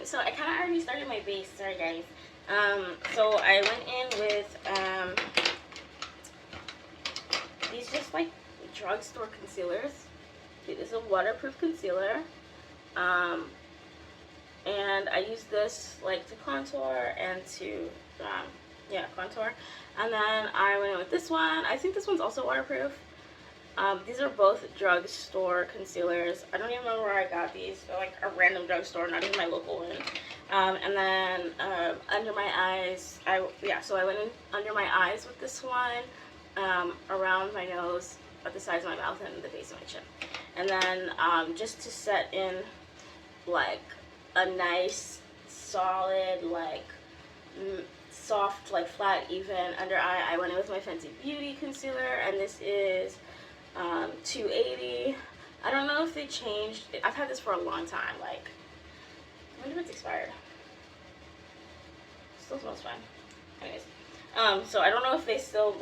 So I kind of already started my base. Sorry, guys. So I went in with these just like drugstore concealers. This is a waterproof concealer. And I use this like to contour and to contour. And then I went in with this one. I think this one's also waterproof. These are both drugstore concealers. I don't even remember where I got these. They're like a random drugstore, not even my local one. And then under my eyes, so I went in under my eyes with this one, around my nose, at the sides of my mouth, and the base of my chin. And then just to set in like a nice, solid, like soft, like flat, even under eye, I went in with my Fenty Beauty concealer, and this is $2.80. I don't know if they changed. I've had this for a long time. Like, I wonder if it's expired. Still smells fine. Anyways, so I don't know if they still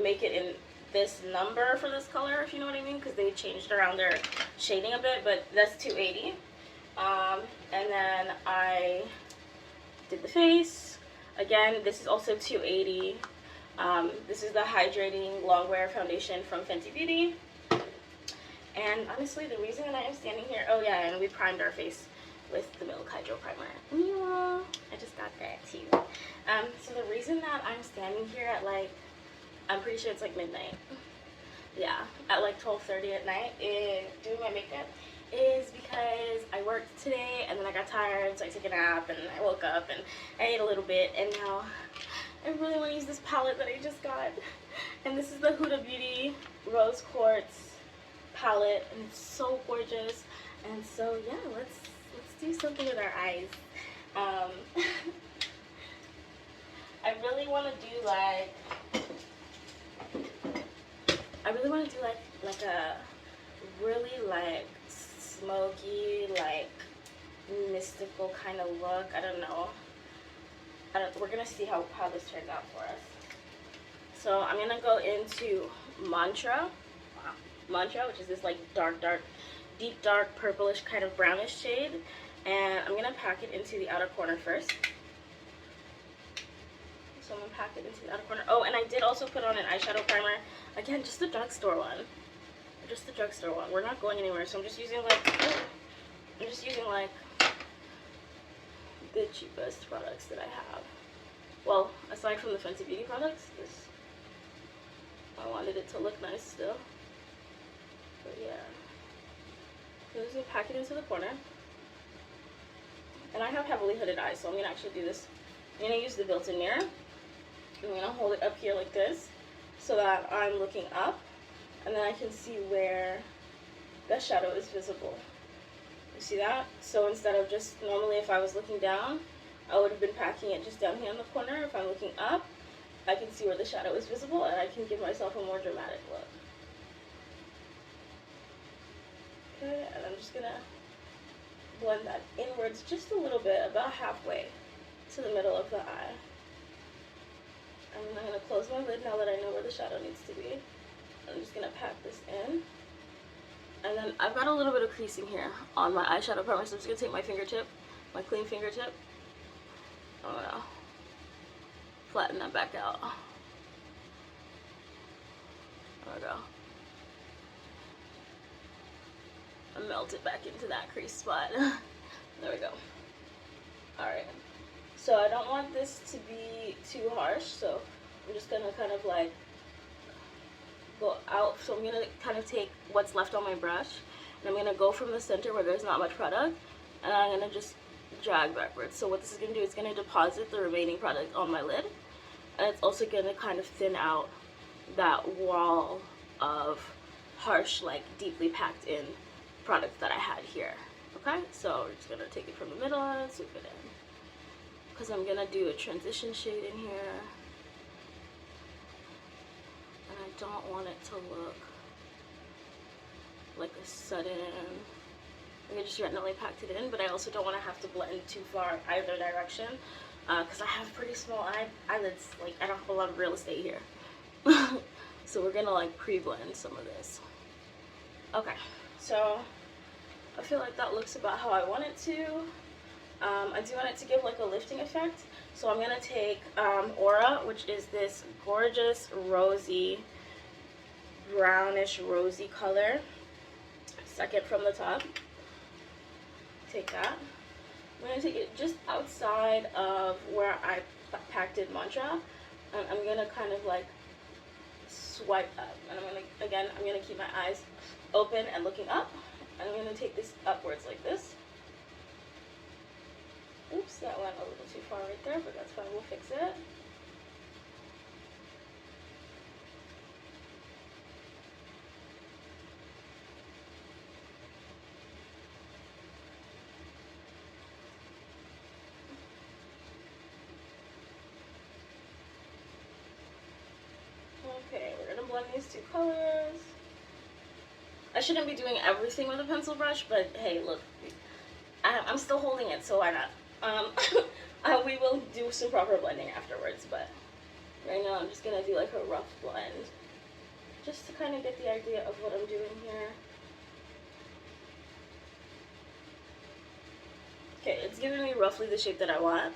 make it in this number for this color, if you know what I mean, because they changed around their shading a bit. But that's $2.80. And then I did the face. Again, this is also $2.80. This is the Hydrating Longwear Foundation from Fenty Beauty. And honestly, the reason that I am standing here, oh yeah, and we primed our face with the Milk Hydro Primer. Yeah, I just got that too. So the reason that I'm standing here at like, I'm pretty sure it's like midnight. Yeah, at like 12:30 at night, doing my makeup, is because I worked today and then I got tired, so I took a nap and I woke up and I ate a little bit, and now I really want to use this palette that I just got. And this is the Huda Beauty Rose Quartz palette, and it's so gorgeous. And so yeah, let's do something with our eyes. I really want to do like a really like smoky, like mystical kind of look. I don't know. We're gonna see how this turns out for us. So I'm gonna go into Mantra, which is this like deep dark purplish kind of brownish shade, and I'm gonna pack it into the outer corner first. So I'm gonna pack it into the outer corner. Oh, and I did also put on an eyeshadow primer. Again, just the drugstore one. Just the drugstore one. We're not going anywhere, so I'm just using like the cheapest products that I have. Well, aside from the Fenty Beauty products, because I wanted it to look nice still. But yeah. So I'm just gonna pack it into the corner. And I have heavily hooded eyes, so I'm gonna actually do this. I'm gonna use the built-in mirror. I'm gonna hold it up here like this, so that I'm looking up, and then I can see where the shadow is visible. You see that? So instead of just, normally if I was looking down, I would have been packing it just down here in the corner. If I'm looking up, I can see where the shadow is visible, and I can give myself a more dramatic look. Okay, and I'm just gonna blend that inwards just a little bit, about halfway to the middle of the eye. And then I'm going to close my lid now that I know where the shadow needs to be. I'm just going to pack this in. And then I've got a little bit of creasing here on my eyeshadow primer, so I'm just going to take my fingertip, my clean fingertip. I'm going to flatten that back out. There we go. And melt it back into that crease spot. There we go. Alright. So I don't want this to be too harsh, so I'm just gonna kind of like go out. So I'm gonna kind of take what's left on my brush, and I'm gonna go from the center where there's not much product, and I'm gonna just drag backwards. So what this is gonna do is gonna deposit the remaining product on my lid, and it's also gonna kind of thin out that wall of harsh, like deeply packed in product that I had here. Okay, so we're just gonna take it from the middle and swoop it in, because I'm gonna do a transition shade in here, and I don't want it to look like a sudden, I just randomly packed it in, but I also don't want to have to blend too far either direction, because I have pretty small eyelids, like I don't have a lot of real estate here. So we're gonna like pre-blend some of this. Okay, so I feel like that looks about how I want it to. I do want it to give like a lifting effect. So I'm going to take Aura, which is this gorgeous rosy, brownish rosy color. Second from the top. Take that. I'm going to take it just outside of where I packed in Mantra. And I'm going to kind of like swipe up. And I'm going to, again, I'm going to keep my eyes open and looking up. And I'm going to take this upwards like this. Oops, that went a little too far right there, but that's fine, we'll fix it. Okay, we're gonna blend these two colors. I shouldn't be doing everything with a pencil brush, but hey, look, I'm still holding it, so why not? We will do some proper blending afterwards, but right now I'm just gonna do like a rough blend, just to kind of get the idea of what I'm doing here. Okay, it's giving me roughly the shape that I want.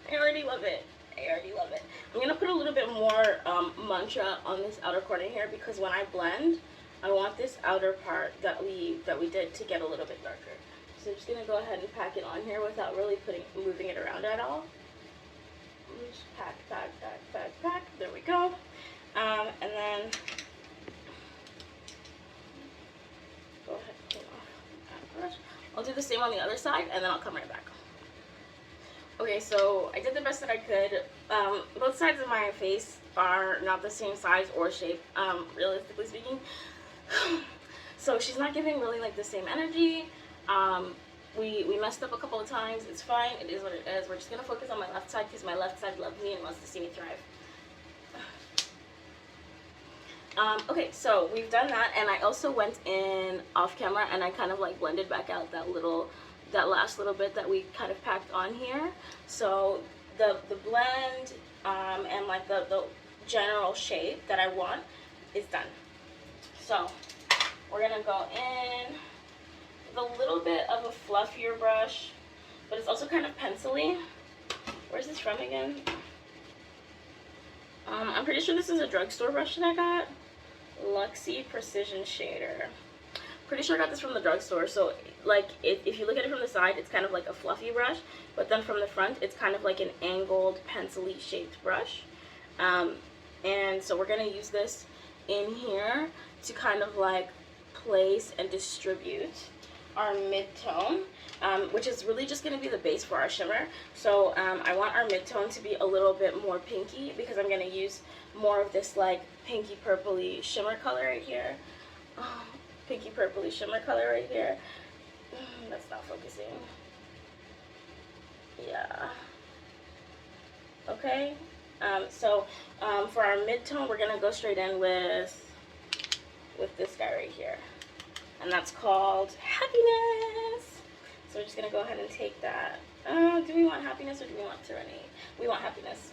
I already love it. I already love it. I'm gonna put a little bit more mantra on this outer corner here, because when I blend, I want this outer part that we did to get a little bit darker. So I'm just gonna go ahead and pack it on here without really moving it around at all. Just pack, pack, pack, pack, pack. There we go. And then go ahead and clean off that brush. I'll do the same on the other side, and then I'll come right back. Okay, so I did the best that I could. Both sides of my face are not the same size or shape, realistically speaking. So she's not giving really like the same energy. We messed up a couple of times. It's fine. It is what it is. We're just going to focus on my left side, because my left side loves me and wants to see me thrive. Okay, so we've done that, and I also went in off camera and I kind of like blended back out that last little bit that we kind of packed on here. So the blend and like the general shape that I want is done. So we're gonna go in with a little bit of a fluffier brush, but it's also kind of pencil-y. Where's this from again? I'm pretty sure this is a drugstore brush that I got. Luxie Precision Shader. Pretty sure I got this from the drugstore. So like if you look at it from the side, it's kind of like a fluffy brush, but then from the front it's kind of like an angled pencil-y shaped brush. And so we're gonna use this in here to kind of like place and distribute our mid-tone, which is really just going to be the base for our shimmer. So I want our mid-tone to be a little bit more pinky, because I'm going to use more of this like pinky purpley shimmer color right here. Oh, pinky purpley shimmer color right here. That's not focusing. Yeah. Okay. So for our mid-tone, we're going to go straight in with this guy right here. And that's called Happiness. So we're just going to go ahead and take that. Do we want Happiness or do we want Serenity? We want Happiness.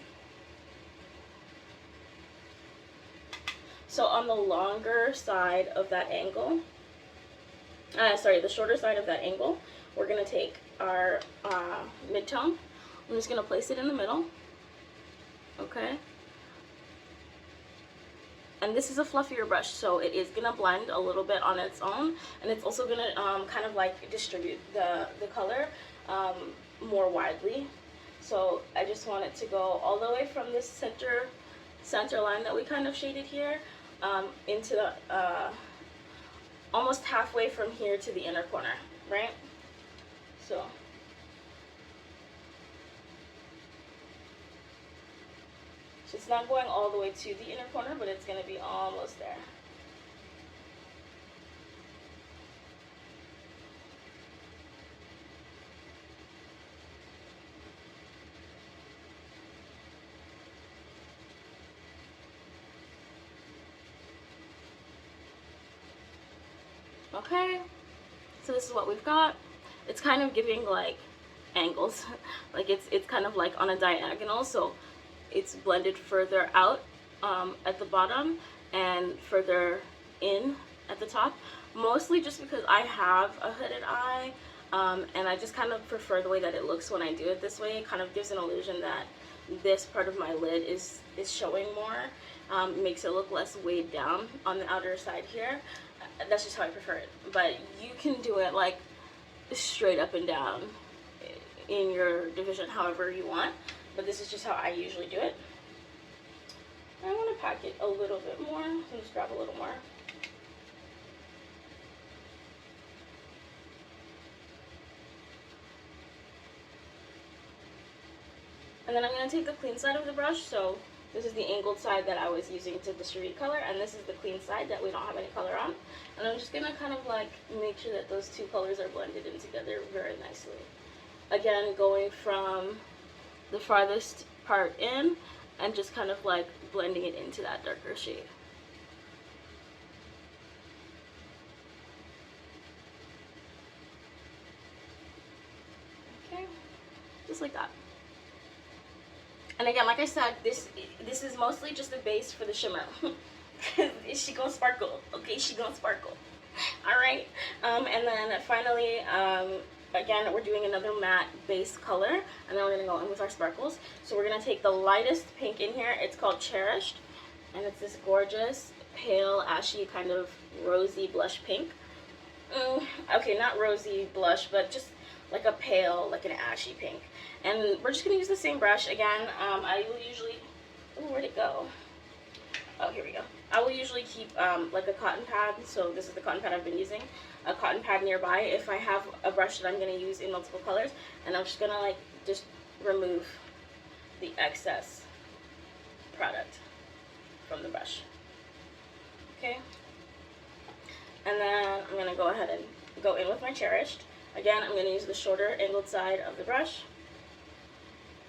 So on the longer side of that angle, the shorter side of that angle, we're going to take our mid-tone. I'm just going to place it in the middle. Okay. And this is a fluffier brush, so it is going to blend a little bit on its own, and it's also going to kind of like distribute the color more widely. So I just want it to go all the way from this center line that we kind of shaded here into the almost halfway from here to the inner corner, right? So it's not going all the way to the inner corner, but it's going to be almost there. Okay, so this is what we've got. It's kind of giving like angles, like it's kind of like on a diagonal, so it's blended further out at the bottom and further in at the top. mostly just because I have a hooded eye, and I just kind of prefer the way that it looks when I do it this way. It kind of gives an illusion that this part of my lid is showing more, makes it look less weighed down on the outer side here. That's just how I prefer it, but you can do it like straight up and down in your division however you want, but this is just how I usually do it. I want to pack it a little bit more, so just grab a little more. And then I'm going to take the clean side of the brush, so this is the angled side that I was using to distribute color, and this is the clean side that we don't have any color on. And I'm just going to kind of like make sure that those two colors are blended in together very nicely. Again, going from the farthest part in and just kind of like blending it into that darker shade. Okay, just like that. And again, like I said, this is mostly just the base for the shimmer. She gonna sparkle, okay? She gonna sparkle. All right. And then finally, again, we're doing another matte base color, and then we're gonna go in with our sparkles. So we're gonna take the lightest pink in here. It's called Cherished, and it's this gorgeous, pale, ashy, kind of rosy blush pink. Okay, not rosy blush, but just like a pale, like an ashy pink. And we're just going to use the same brush again. I will usually, oh, where'd it go? Oh, here we go. I will usually keep like a cotton pad, so this is the cotton pad I've been using, a cotton pad nearby if I have a brush that I'm going to use in multiple colors, and I'm just going to like just remove the excess product from the brush. Okay? And then I'm going to go ahead and go in with my Cherished. Again, I'm going to use the shorter angled side of the brush.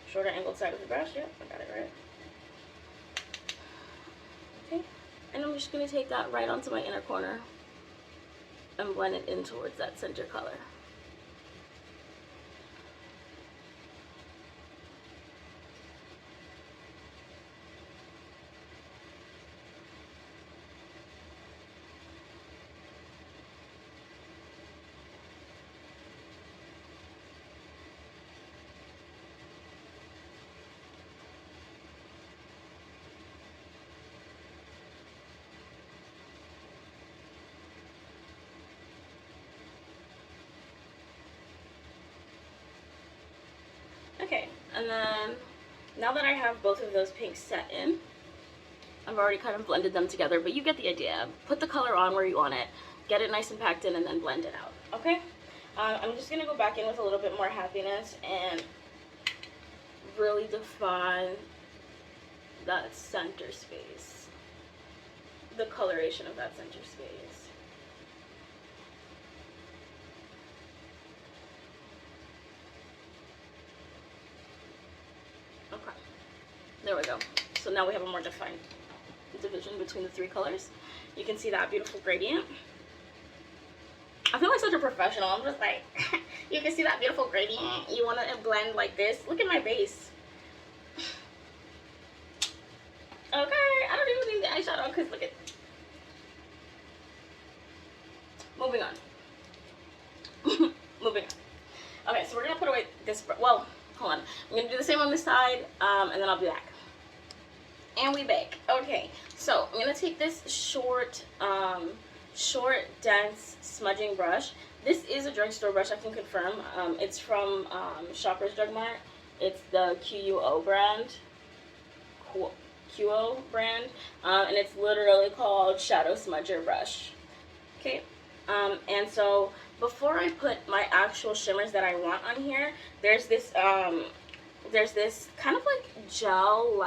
Shorter angled side of the brush, yep, I got it right. Okay, and I'm just going to take that right onto my inner corner and blend it in towards that center color. Okay, and then now that I have both of those pinks set in, I've already kind of blended them together, but you get the idea. Put the color on where you want it, get it nice and packed in, and then blend it out, okay? I'm just going to go back in with a little bit more happiness and really define that center space, the coloration of that center space. Okay, there we go. So now we have a more defined division between the three colors. You can see that beautiful gradient. I feel like such a professional. I'm just like, you can see that beautiful gradient. You want to blend like this. Look at my base. Okay, I don't even need the eyeshadow because look at. Moving on. Moving on. Okay, so we're gonna put away this. Well, hold on. I'm gonna do the same on this side, and then I'll be back. And we bake. Okay, so I'm gonna take this short, dense smudging brush. This is a drugstore brush, I can confirm. It's from Shoppers Drug Mart. It's the QUO brand. QO brand, and it's literally called Shadow Smudger Brush. Okay, and so before I put my actual shimmers that I want on here, there's this kind of like gel,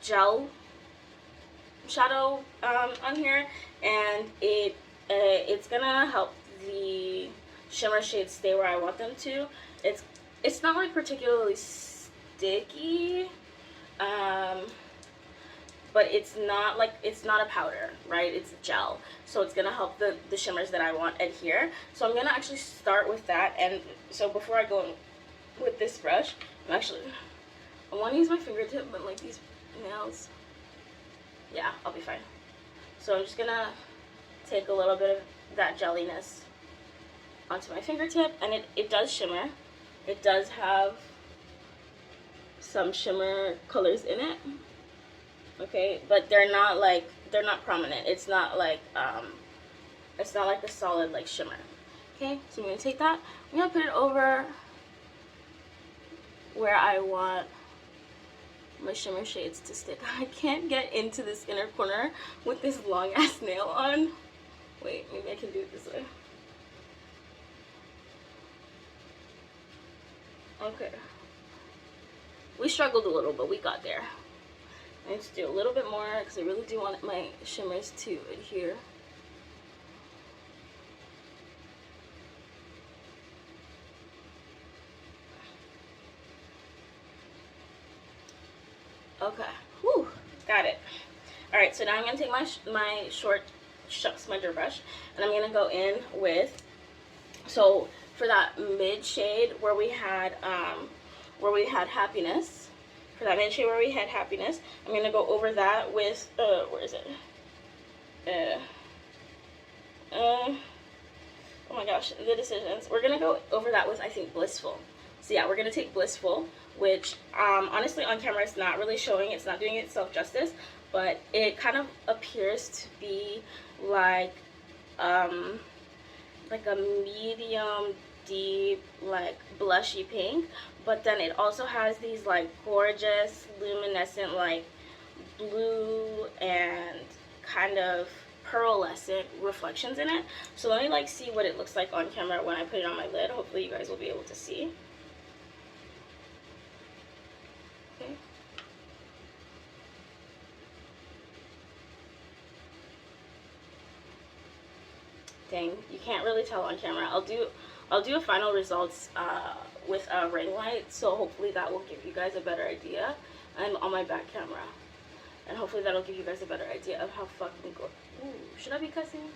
gel shadow on here, and it's gonna help the shimmer shades stay where I want them to. It's not like particularly sticky, but it's not a powder, right? It's a gel, so it's gonna help the shimmers that I want adhere. So I'm gonna actually start with that, and so before I go in with this brush, I want to use my fingertip, but like these nails, yeah, I'll be fine. So I'm just gonna take a little bit of that jelliness onto my fingertip, and it does shimmer. It does have some shimmer colors in it, okay, but they're not prominent. It's not like the solid like shimmer. Okay, so I'm gonna take that, I'm gonna put it over where I want my shimmer shades to stick. I can't get into this inner corner with this long ass nail on. Wait, maybe I can do it this way. Okay. We struggled a little, but we got there. I need to do a little bit more because I really do want my shimmers to adhere. Okay. Whew. Got it. Alright, so now I'm going to take my short smudger brush, and I'm going to go in with, so for that mid shade where we had happiness, I'm going to go over that with, where is it? Oh my gosh, the decisions. We're going to go over that with, I think, blissful. So yeah, we're going to take blissful, which honestly on camera it's not really showing, it's not doing itself justice, but it kind of appears to be like a medium deep like blushy pink, but then it also has these like gorgeous luminescent like blue and kind of pearlescent reflections in it. So let me like see what it looks like on camera when I put it on my lid. Hopefully you guys will be able to see. Okay. Dang, you can't really tell on camera. I'll do a final results with a ring light, so hopefully that will give you guys a better idea, and on my back camera, and hopefully that'll give you guys a better idea of how fucking good. Ooh, should I be cussing?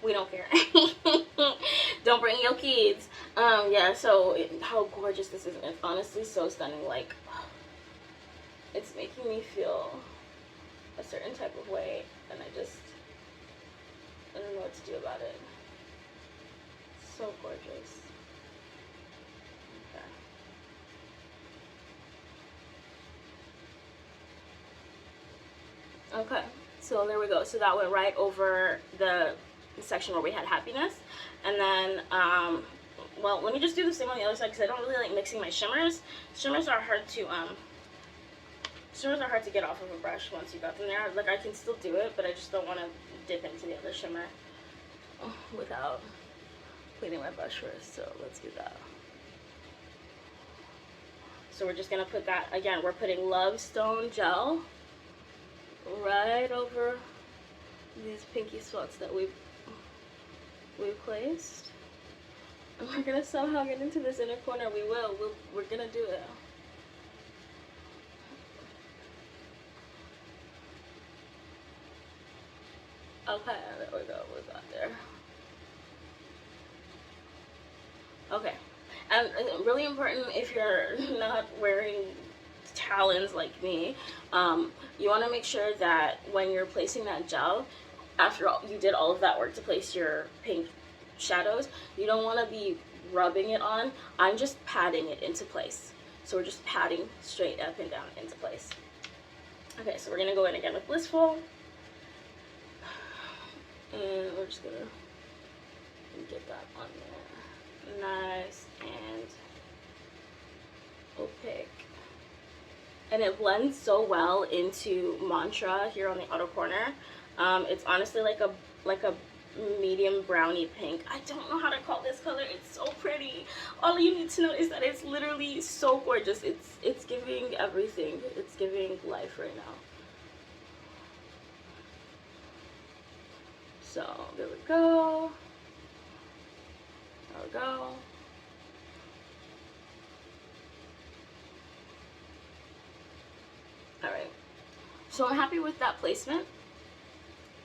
We don't care. Don't bring your kids. Yeah, so how gorgeous this is. It's honestly so stunning. Like, it's making me feel a certain type of way, and I don't know what to do about it. So gorgeous. Okay, so there we go. So that went right over the section where we had happiness. And then, well, let me just do the same on the other side because I don't really like mixing my shimmers. Shimmers are hard to get off of a brush once you got them there. Like, I can still do it, but I just don't want to dip into the other shimmer without cleaning my brush first. So let's do that. So we're just going to put that, again, we're putting Love Stone Gel right over these pinky spots that we placed. And we're going to somehow get into this inner corner. We're going to do it. Okay, there we go. We got there. Okay. And really important, if you're not wearing talons like me, you want to make sure that when you're placing that gel, after you did all of that work to place your pink shadows, you don't want to be rubbing it on. I'm just patting it into place. So we're just patting straight up and down into place. Okay, so we're going to go in again with Blissful. And we're just going to get that on there. Nice and opaque. And it blends so well into Mantra here on the outer corner. It's honestly like a medium brownie pink. I don't know how to call this color. It's so pretty. All you need to know is that it's literally so gorgeous. It's giving everything. It's giving life right now. So there we go. There we go. Alright, so I'm happy with that placement.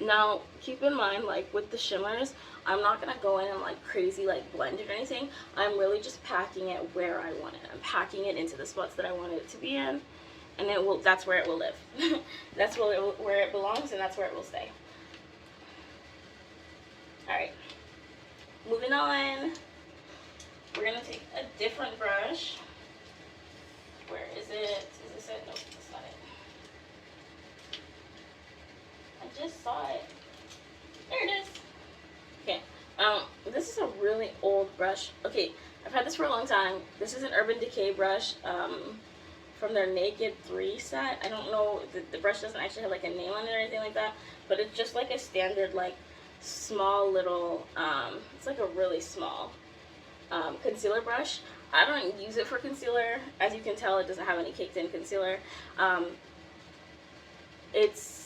Now, keep in mind, like with the shimmers, I'm not going to go in and like crazy like blend it or anything. I'm really just packing it where I want it. I'm packing it into the spots that I want it to be in, and that's where it will live. That's where it belongs, and that's where it will stay. moving on. We're gonna take a different brush. Where is it? Is this it? Nope, that's not it. I just saw it. There it is. Okay. This is a really old brush. Okay, I've had this for a long time. This is an Urban Decay brush from their Naked 3 set. I don't know, the brush doesn't actually have like a name on it or anything like that, but it's just like a standard like small little, it's like a really small concealer brush. I don't use it for concealer. As you can tell, it doesn't have any caked in concealer. It's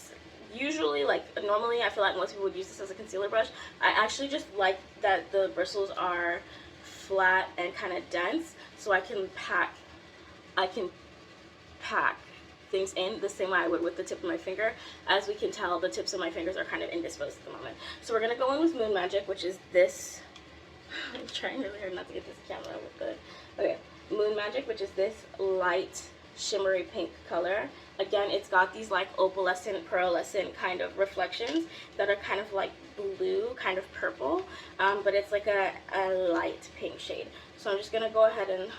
usually like, normally I feel like most people would use this as a concealer brush. I actually just like that the bristles are flat and kind of dense, so I can pack things in the same way I would with the tip of my finger. As we can tell, the tips of my fingers are kind of indisposed at the moment. So we're gonna go in with Moon Magic, which is this. I'm trying really hard not to get this camera with good. Okay, Moon Magic, which is this light shimmery pink color. Again, it's got these like opalescent, pearlescent kind of reflections that are kind of like blue, kind of purple, but it's like a light pink shade. So I'm just gonna go ahead and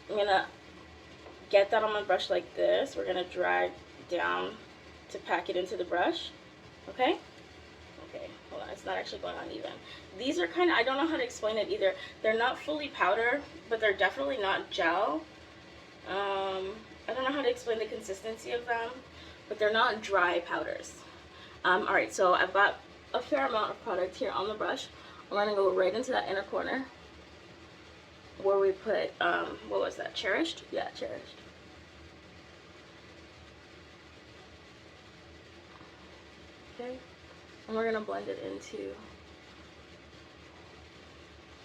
I'm gonna get that on my brush like this. We're gonna drag down to pack it into the brush. Okay? Okay, hold on, it's not actually going on even. These are kind of, I don't know how to explain it either. They're not fully powder, but they're definitely not gel. I don't know how to explain the consistency of them, but they're not dry powders. Alright, so I've got a fair amount of product here on the brush. I'm gonna go right into that inner corner where we put, what was that, Cherished? Yeah, Cherished. Okay, and we're gonna blend it into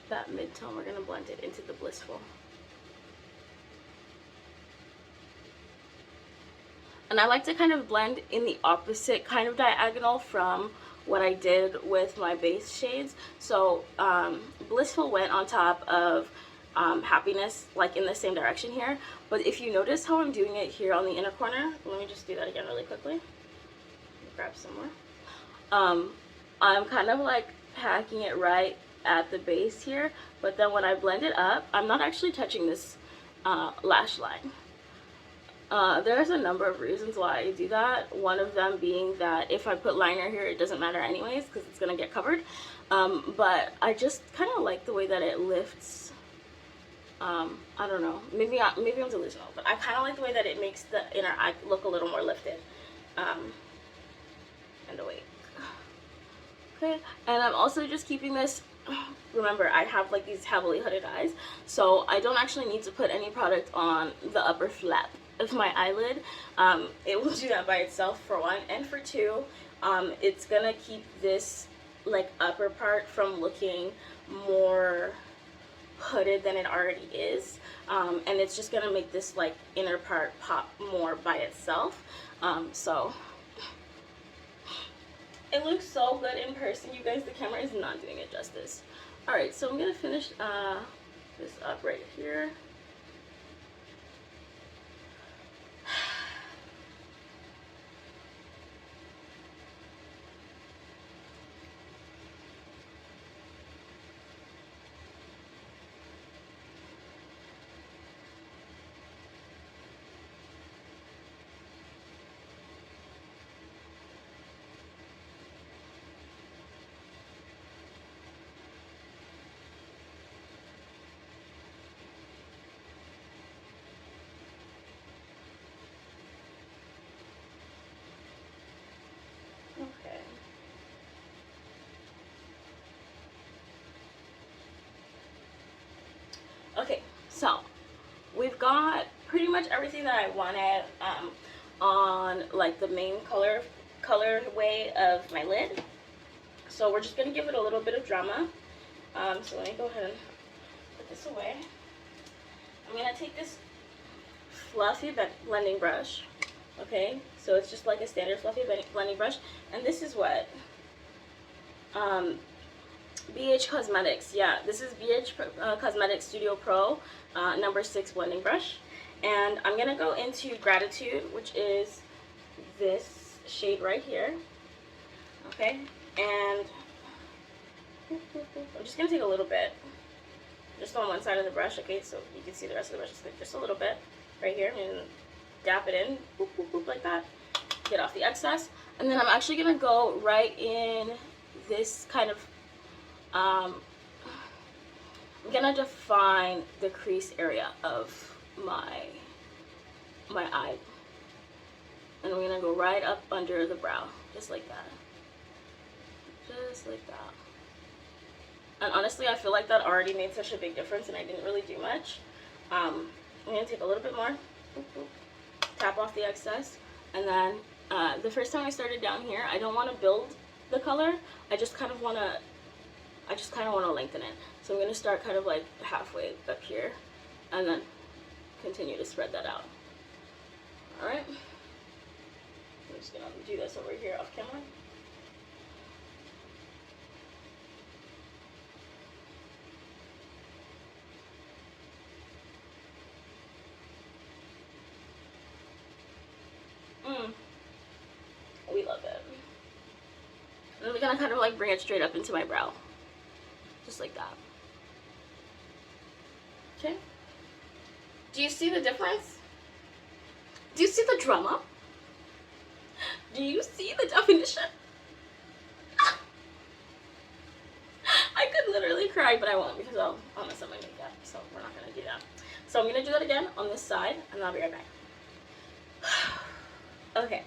that mid-tone. We're gonna blend it into the Blissful. And I like to kind of blend in the opposite kind of diagonal from what I did with my base shades. So Blissful went on top of Happiness, like in the same direction here. But if you notice how I'm doing it here on the inner corner, let me just do that again really quickly. Grab some more. I'm kind of like packing it right at the base here, but then when I blend it up, I'm not actually touching this lash line. There's a number of reasons why I do that. One of them being that if I put liner here, it doesn't matter anyways because it's gonna get covered. But I just kind of like the way that it lifts. I don't know. Maybe I'm delusional, but I kind of like the way that it makes the inner eye look a little more lifted and awake. Okay, and I'm also just keeping this. Remember, I have like these heavily hooded eyes, so I don't actually need to put any product on the upper flap of my eyelid. It will do that by itself, for one, and for two, it's gonna keep this like upper part from looking more hooded than it already is, and it's just gonna make this like inner part pop more by itself. So it looks so good in person, you guys. The camera is not doing it justice. Alright, so I'm gonna finish this up right here. Okay, so we've got pretty much everything that I wanted on like the main colorway of my lid. So we're just gonna give it a little bit of drama. So let me go ahead and put this away. I'm gonna take this fluffy blending brush. Okay, so it's just like a standard fluffy blending brush, and this is what BH Cosmetics, yeah, this is BH Cosmetics Studio Pro number 6 blending brush, and I'm gonna go into Gratitude, which is this shade right here. Okay, and I'm just gonna take a little bit, just on one side of the brush, okay, so you can see the rest of the brush. Just a little bit right here, and dap it in, boop, boop, boop, like that. Get off the excess, and then I'm actually gonna go right in this kind of, I'm gonna define the crease area of my eye, and I'm gonna go right up under the brow, just like that, just like that. And honestly, I feel like that already made such a big difference, and I didn't really do much. I'm gonna take a little bit more, boop, boop, tap off the excess, and then the first time I started down here, I don't want to build the color. I just kind of want to lengthen it. So I'm gonna start kind of like halfway up here, and then continue to spread that out. All right. I'm just gonna do this over here off camera. We love it. And we're gonna kind of like bring it straight up into my brow. Just like that. Okay? Do you see the difference? Do you see the drama? Do you see the definition? I could literally cry, but I won't because I'll mess up my makeup. So we're not gonna do that. So I'm gonna do that again on this side, and I'll be right back. Okay.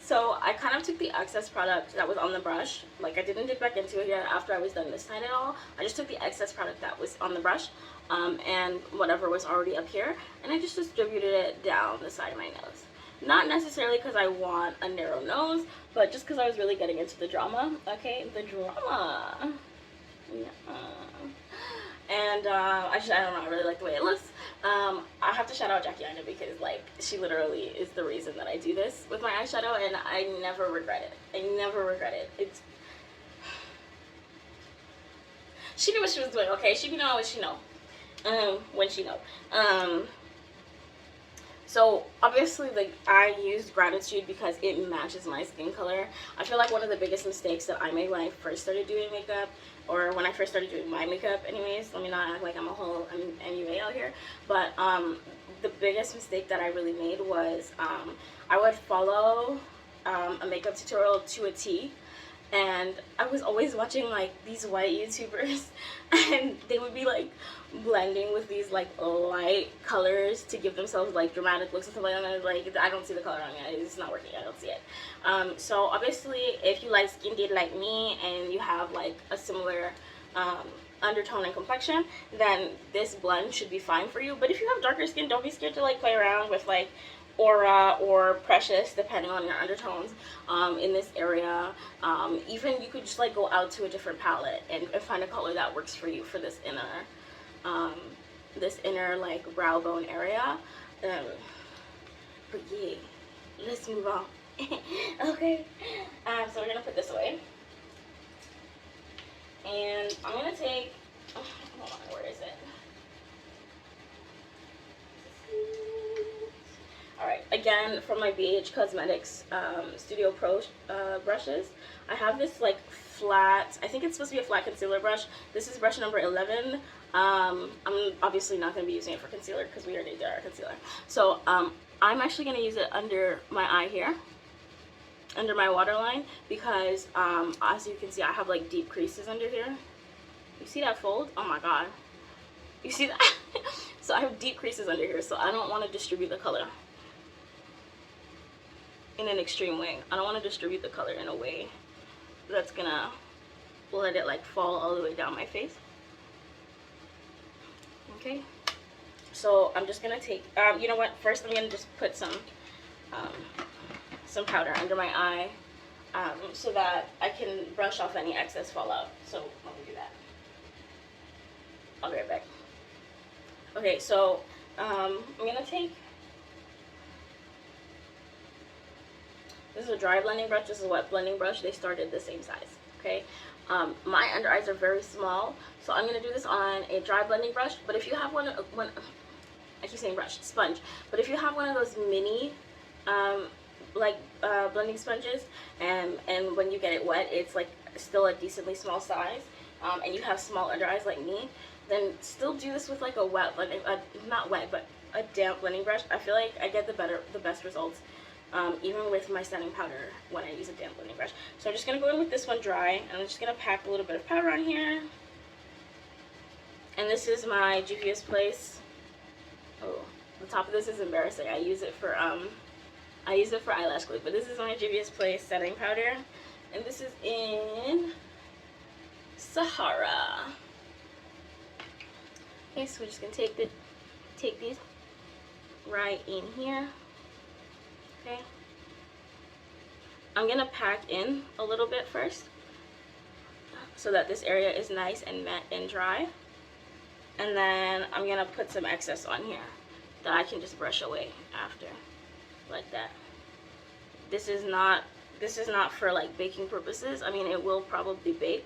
So I kind of took the excess product that was on the brush, like I didn't dip back into it yet after I was done this side at all. I just took the excess product that was on the brush and whatever was already up here, and I just distributed it down the side of my nose. Not necessarily because I want a narrow nose, but just because I was really getting into the drama. Okay, the drama. Yeah. And I don't know, I really like the way it looks. I have to shout out Jackie Ina because like she literally is the reason that I do this with my eyeshadow, and I never regret it. I never regret it. She knew what she was doing, okay? She know what she know. When she know. So obviously, like, I used Gratitude because it matches my skin color. I feel like one of the biggest mistakes that I made when I first started doing makeup, or when I first started doing my makeup anyways, let me not act like I'm a whole MUA out here, but the biggest mistake that I really made was I would follow a makeup tutorial to a T, and I was always watching like these white YouTubers and they would be like blending with these like light colors to give themselves like dramatic looks and stuff like that, and I was like, I don't see the color on me, it's not working, I don't see it. So obviously if you light skinned like me and you have like a similar undertone and complexion, then this blend should be fine for you. But if you have darker skin, don't be scared to like play around with like Aura or Precious, depending on your undertones in this area. Even you could just like go out to a different palette and find a color that works for you for this inner like brow bone area. But yeah, let's move on. Okay, so we're gonna put this away, and I'm gonna take, hold on, where is it? Alright, again, from my BH Cosmetics Studio Pro brushes, I have this like flat, I think it's supposed to be a flat concealer brush. This is brush number 11. I'm obviously not going to be using it for concealer because we already did our concealer. So I'm actually going to use it under my eye here, under my waterline, because as you can see, I have like deep creases under here. You see that fold? Oh my god. You see that? So I have deep creases under here, so I don't want to distribute the color in an extreme way. I don't want to distribute the color in a way that's gonna let it like fall all the way down my face. Okay, so I'm just gonna take, you know what, first I'm gonna just put some powder under my eye so that I can brush off any excess fallout. So let me do that. I'll be right back. Okay, so I'm gonna take, this is a dry blending brush, this is a wet blending brush. They started the same size, okay? My under eyes are very small, so I'm going to do this on a dry blending brush. But if you have one, I keep saying brush, sponge. But if you have one of those mini blending sponges, and when you get it wet, it's like still a decently small size, and you have small under eyes like me, then still do this with like a wet blending, not wet, but a damp blending brush. I feel like I get the best results, even with my setting powder when I use a damp blending brush. So I'm just gonna go in with this one dry, and I'm just gonna pack a little bit of powder on here. And this is my Juvia's Place. Oh, the top of this is embarrassing. I use it for eyelash glue, but this is my Juvia's Place setting powder, and this is in Sahara. Okay, so we're just gonna take these right in here. Okay, I'm gonna pack in a little bit first so that this area is nice and matte and dry, and then I'm gonna put some excess on here that I can just brush away after, like that. This is not for like baking purposes. I mean, it will probably bake,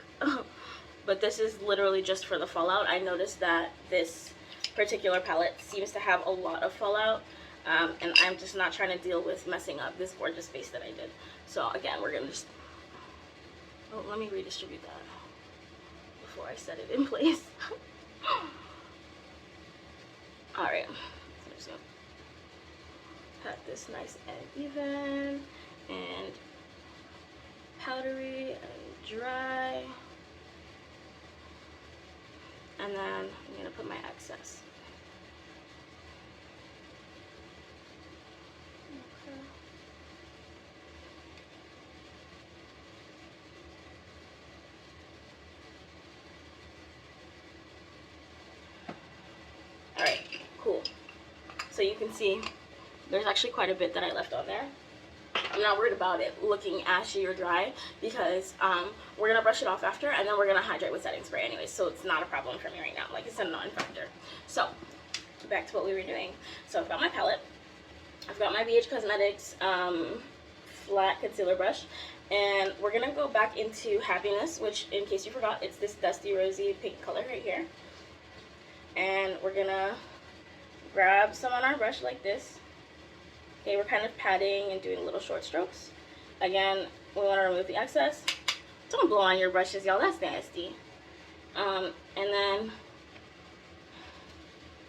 but this is literally just for the fallout. I noticed that this particular palette seems to have a lot of fallout, and I'm just not trying to deal with messing up this gorgeous base that I did. So again, we're gonna just, oh, let me redistribute that before I set it in place. All right, so I'm just gonna pat this nice and even and powdery and dry, and then I'm gonna put my excess. Okay. All right, cool. So you can see there's actually quite a bit that I left on there. I'm not worried about it looking ashy or dry because we're gonna brush it off after, and then we're gonna hydrate with setting spray anyway, so it's not a problem for me right now. Like, it's a non-factor. So back to what we were doing. So I've got my palette, I've got my BH Cosmetics flat concealer brush, and we're gonna go back into Happiness, which, in case you forgot, it's this dusty rosy pink color right here. And we're gonna grab some on our brush like this. Okay, we're kind of patting and doing little short strokes. Again, we want to remove the excess. Don't blow on your brushes, y'all. That's nasty. And then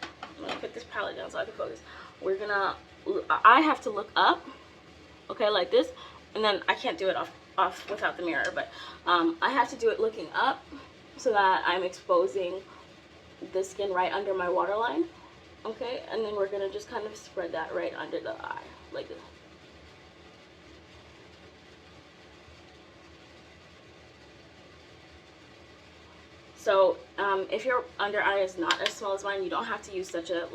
I'm gonna put this palette down so I can focus. We're gonna, I have to look up, okay, like this, and then I can't do it off without the mirror, but I have to do it looking up so that I'm exposing the skin right under my waterline. Okay, and then we're gonna just kind of spread that right under the eye, like this. So if your under eye is not as small as mine, you don't have to use such a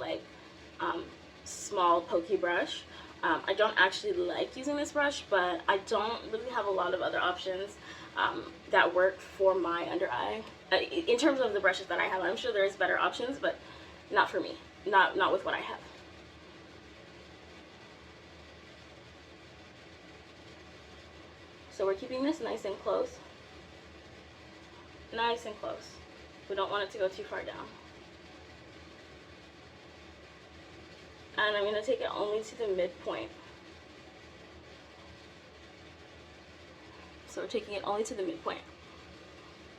small pokey brush. I don't actually like using this brush, but I don't really have a lot of other options that work for my under eye. In terms of the brushes that I have, I'm sure there's better options, but not for me. Not with what I have. So we're keeping this nice and close. Nice and close. We don't want it to go too far down. And I'm going to take it only to the midpoint. So we're taking it only to the midpoint.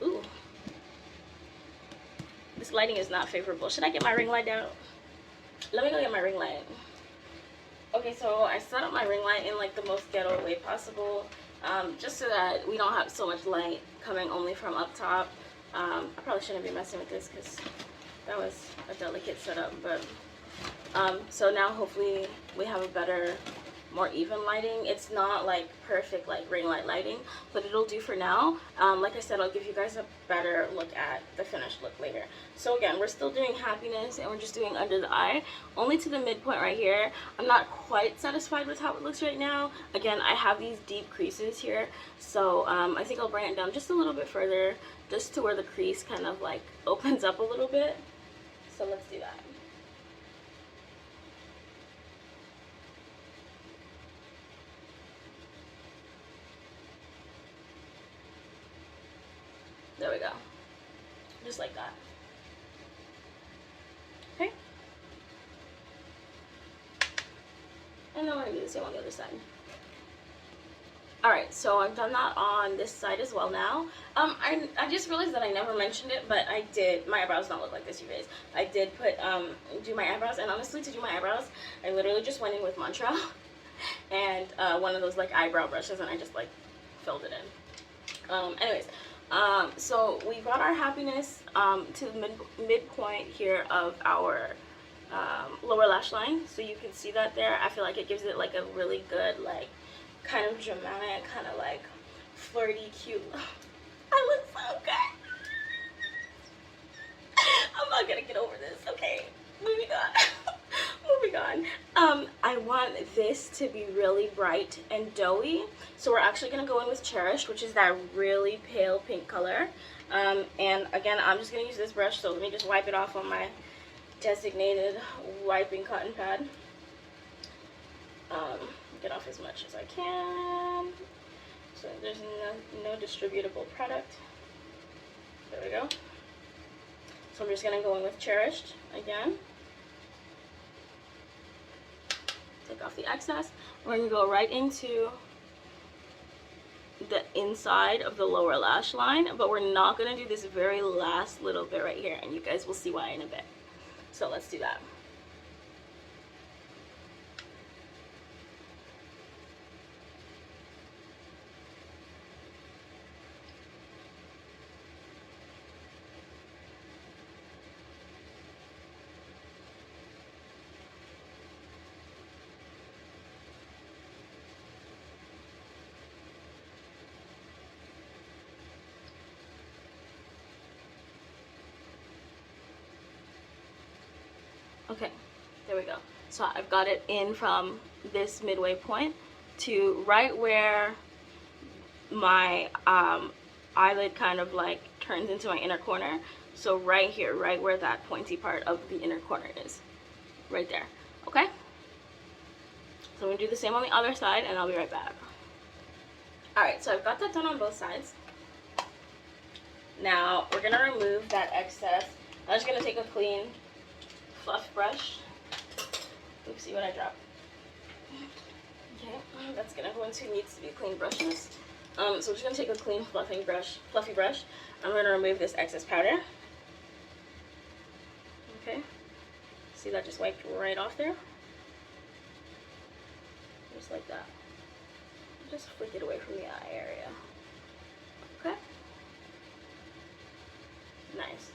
Ooh. This lighting is not favorable. Should I get my ring light out? Let me go get my ring light. Okay, so I set up my ring light in like the most ghetto way possible, just so that we don't have so much light coming only from up top. I probably shouldn't be messing with this because that was a delicate setup, but so now hopefully we have a better, more even lighting. It's not like perfect like ring light lighting, but it'll do for now. Like I said, I'll give you guys a better look at the finished look later. So again, we're still doing Happiness, and we're just doing under the eye, only to the midpoint right here. I'm not quite satisfied with how it looks right now. Again, I have these deep creases here, so I think I'll bring it down just a little bit further, just to where the crease kind of like opens up a little bit. So let's do that. There we go. Just like that. Okay. And then we're going to do the same on the other side. Alright, so I've done that on this side as well now. I just realized that I never mentioned it, but I did, my eyebrows don't look like this, you guys. I did put, do my eyebrows, and honestly, to do my eyebrows, I literally just went in with Mantra and one of those, like, eyebrow brushes, and I just, like, filled it in. Anyways, so we got our happiness to the midpoint here of our lower lash line, so you can see that there. I feel like it gives it, like, a really good, like, kind of dramatic, kind of like flirty, cute look. I look so good. I'm not gonna get over this. Okay, moving on. Moving on. I want this to be really bright and doughy, so we're actually gonna go in with Cherished, which is that really pale pink color. And again, I'm just gonna use this brush, so let me just wipe it off on my designated wiping cotton pad. Get off as much as I can, so there's no distributable product. There we go. So I'm just going to go in with Cherished again. Take off the excess. We're going to go right into the inside of the lower lash line, but we're not going to do this very last little bit right here, and you guys will see why in a bit. So let's do that. Okay, there we go. So I've got it in from this midway point to right where my eyelid kind of like turns into my inner corner. So right here, right where that pointy part of the inner corner is. Right there, okay? So I'm gonna do the same on the other side and I'll be right back. Alright, so I've got that done on both sides. Now we're gonna remove that excess. I'm just gonna take a clean fluff brush. Oopsie, what I dropped. Okay, that's gonna go into needs to be clean brushes. So we're just gonna take a clean fluffy brush. I'm gonna remove this excess powder. Okay, see that just wiped right off there, just like that. Just flick it away from the eye area. Okay, nice.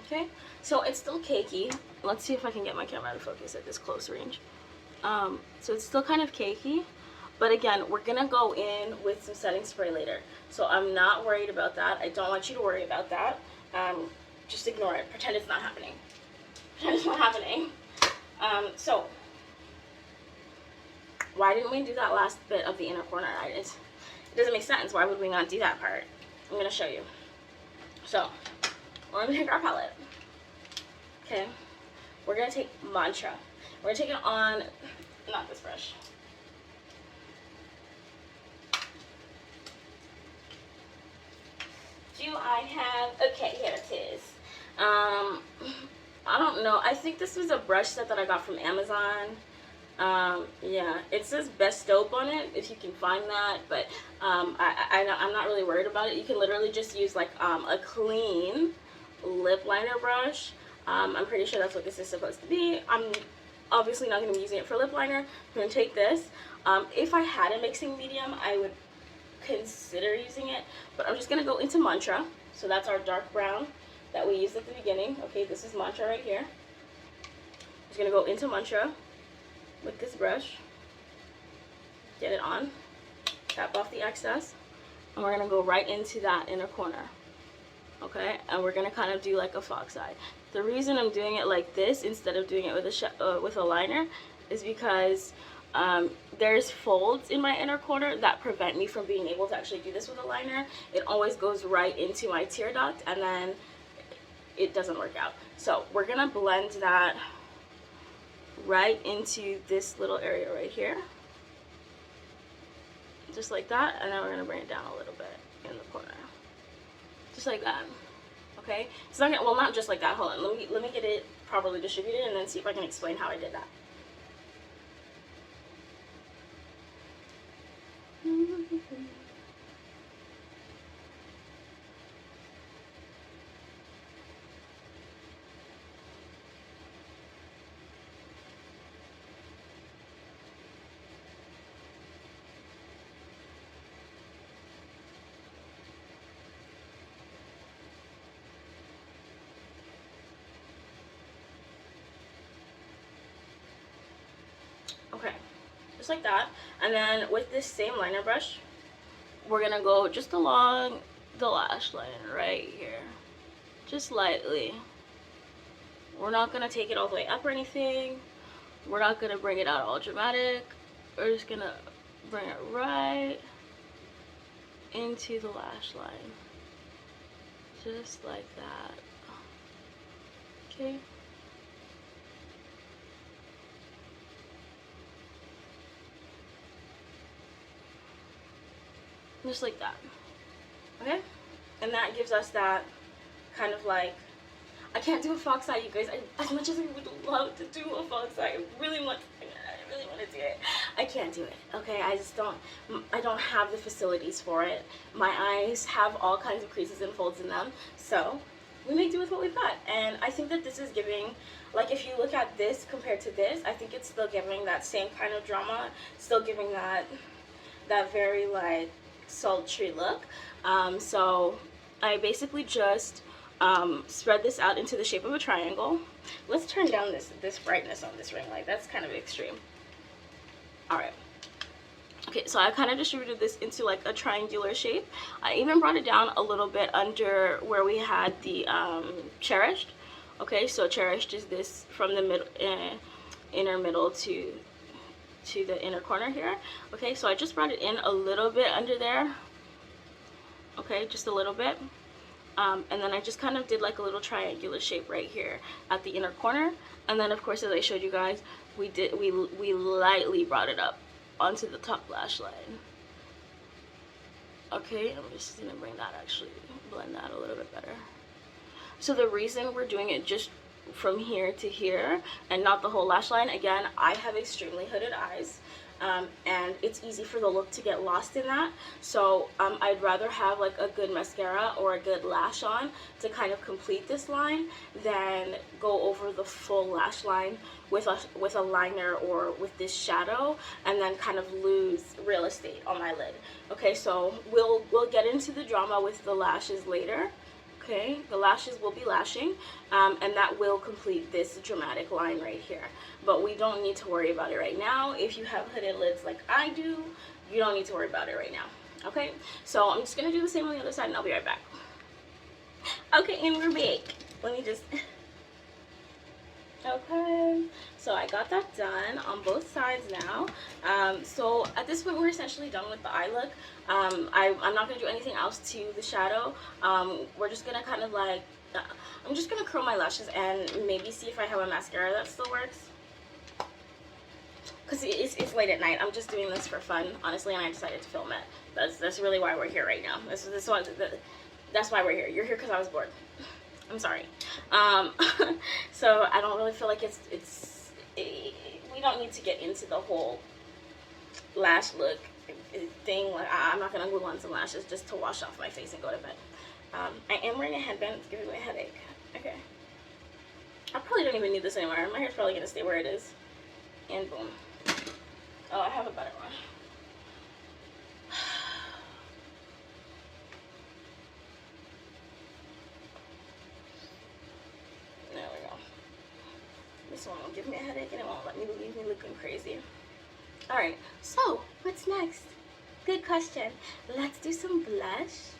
Okay, so it's still cakey. Let's see if I can get my camera to focus at this close range. So it's still kind of cakey, but again, we're gonna go in with some setting spray later. So I'm not worried about that. I don't want you to worry about that. Just ignore it. Pretend it's not happening. Pretend it's not happening. So why didn't we do that last bit of the inner corner? It doesn't make sense. Why would we not do that part? I'm gonna show you. So we're gonna take our palette. Okay, we're gonna take Mantra. We're gonna take it on, not this brush. Do I have, okay, here it is. I don't know, I think this was a brush set that I got from Amazon. Yeah, it says Best Dope on it, if you can find that, but I'm not really worried about it. You can literally just use like a clean lip liner brush. I'm pretty sure that's what this is supposed to be. I'm obviously not going to be using it for lip liner. I'm going to take this. If I had a mixing medium, I would consider using it, but I'm just going to go into Mantra. So that's our dark brown that we used at the beginning. Okay, this is Mantra right here. I'm just going to go into Mantra with this brush, get it on, tap off the excess, and we're going to go right into that inner corner. Okay, and we're going to kind of do like a fox eye. The reason I'm doing it like this instead of doing it with a liner is because there's folds in my inner corner that prevent me from being able to actually do this with a liner. It always goes right into my tear duct and then it doesn't work out. So we're going to blend that right into this little area right here, just like that, and then we're going to bring it down a little bit in the corner, just like that. Okay, it's not gonna, well, not just like that. Hold on, let me get it properly distributed and then see if I can explain how I did that. just like that. And then with this same liner brush, we're gonna go just along the lash line right here, just lightly. We're not gonna take it all the way up or anything. We're not gonna bring it out all dramatic. We're just gonna bring it right into the lash line, just like that. Okay. Just like that. Okay? And that gives us that kind of like, I can't do a fox eye, you guys. As much as I would love to do a fox eye, I really want to do it. I can't do it. Okay, I don't have the facilities for it. My eyes have all kinds of creases and folds in them, so we make do with what we've got. And I think that this is giving, like, if you look at this compared to this, I think it's still giving that same kind of drama, still giving that very like sultry look. So I basically just spread this out into the shape of a triangle. Let's turn down this brightness on this ring light. That's kind of extreme. Alright. Okay, so I kind of distributed this into like a triangular shape. I even brought it down a little bit under where we had the cherished. Okay, so cherished is this from the middle, inner middle to the inner corner here. Okay, so I just brought it in a little bit under there. Okay, just a little bit. And then I just kind of did like a little triangular shape right here at the inner corner. And then of course, as I showed you guys, we lightly brought it up onto the top lash line. Okay, I'm just gonna bring that, actually blend that a little bit better. So the reason we're doing it just from here to here and not the whole lash line, again, I have extremely hooded eyes. And it's easy for the look to get lost in that, so I'd rather have like a good mascara or a good lash on to kind of complete this line than go over the full lash line with a liner or with this shadow and then kind of lose real estate on my lid. Okay, so we'll get into the drama with the lashes later. Okay, the lashes will be lashing, and that will complete this dramatic line right here. But we don't need to worry about it right now. If you have hooded lids like I do, you don't need to worry about it right now. Okay, so I'm just going to do the same on the other side, and I'll be right back. Okay, and we're back. Let me just... Okay, so I got that done on both sides now. So at this point, we're essentially done with the eye look. I'm not going to do anything else to the shadow. We're just going to kind of like, I'm just going to curl my lashes and maybe see if I have a mascara that still works. Because it's late at night. I'm just doing this for fun, honestly, and I decided to film it. That's really why we're here right now. That's why we're here. You're here because I was bored. I'm sorry. So I don't really feel like we don't need to get into the whole lash look thing. Like, I'm not gonna glue on some lashes just to wash off my face and go to bed. I am wearing a headband. It's giving me a headache. Okay. I probably don't even need this anymore. My hair's probably gonna stay where it is. And boom. Oh, I have a better one. This one will give me a headache and it won't let me leave me looking crazy. Alright, so what's next? Good question. Let's do some blush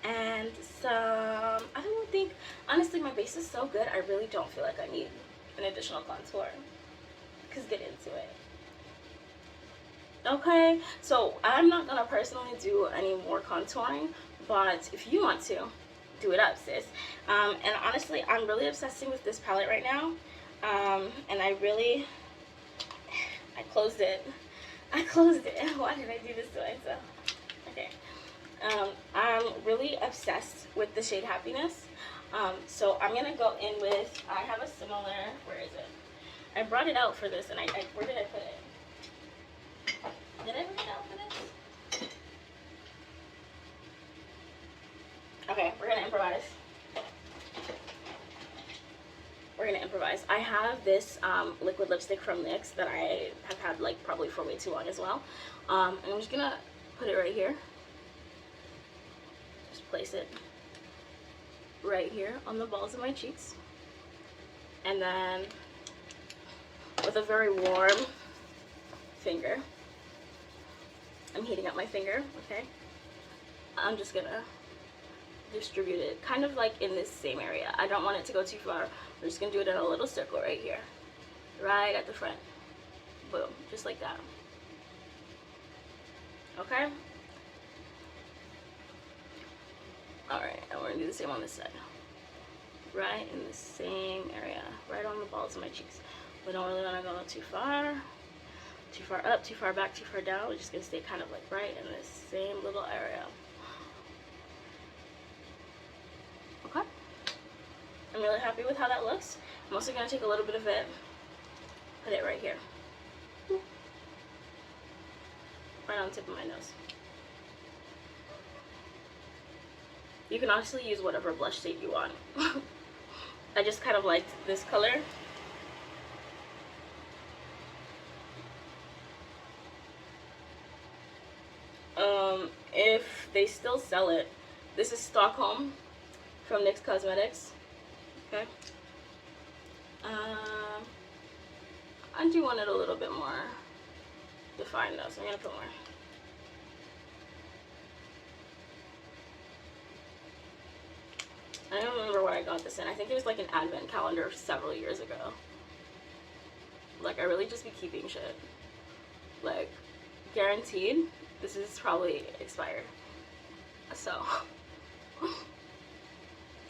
and some, I don't think, honestly my base is so good, I really don't feel like I need an additional contour. Because get into it. Okay, so I'm not going to personally do any more contouring, but if you want to, do it up, sis. And honestly, I'm really obsessing with this palette right now. And I closed it. Why did I do this to myself? Okay. I'm really obsessed with the shade Happiness. So I'm going to go in with, I have a similar, where is it? I brought it out for this, and where did I put it? Did I bring it out for this? Okay, we're going to improvise. I have this liquid lipstick from NYX that I have had like probably for way too long as well. And I'm just gonna put it right here. Just place it right here on the balls of my cheeks. And then with a very warm finger, I'm heating up my finger, okay? I'm just gonna distribute it kind of like in this same area. I don't want it to go too far. We're just gonna do it in a little circle right here, right at the front. Boom, just like that. Okay? Alright, and we're gonna do the same on this side. Right in the same area, right on the balls of my cheeks. We don't really want to go too far up, too far back, too far down. We're just gonna stay kind of like right in this same little area. Okay? I'm really happy with how that looks. I'm also gonna take a little bit of it, put it right here. Right on the tip of my nose. You can honestly use whatever blush shade you want. I just kind of liked this color. If they still sell it, this is Stockholm from NYX Cosmetics. Okay. I do want it a little bit more defined though, so I'm gonna put more. I don't remember what I got this in. I think it was like an advent calendar several years ago. Like, I really just be keeping shit. Like, guaranteed, this is probably expired. So,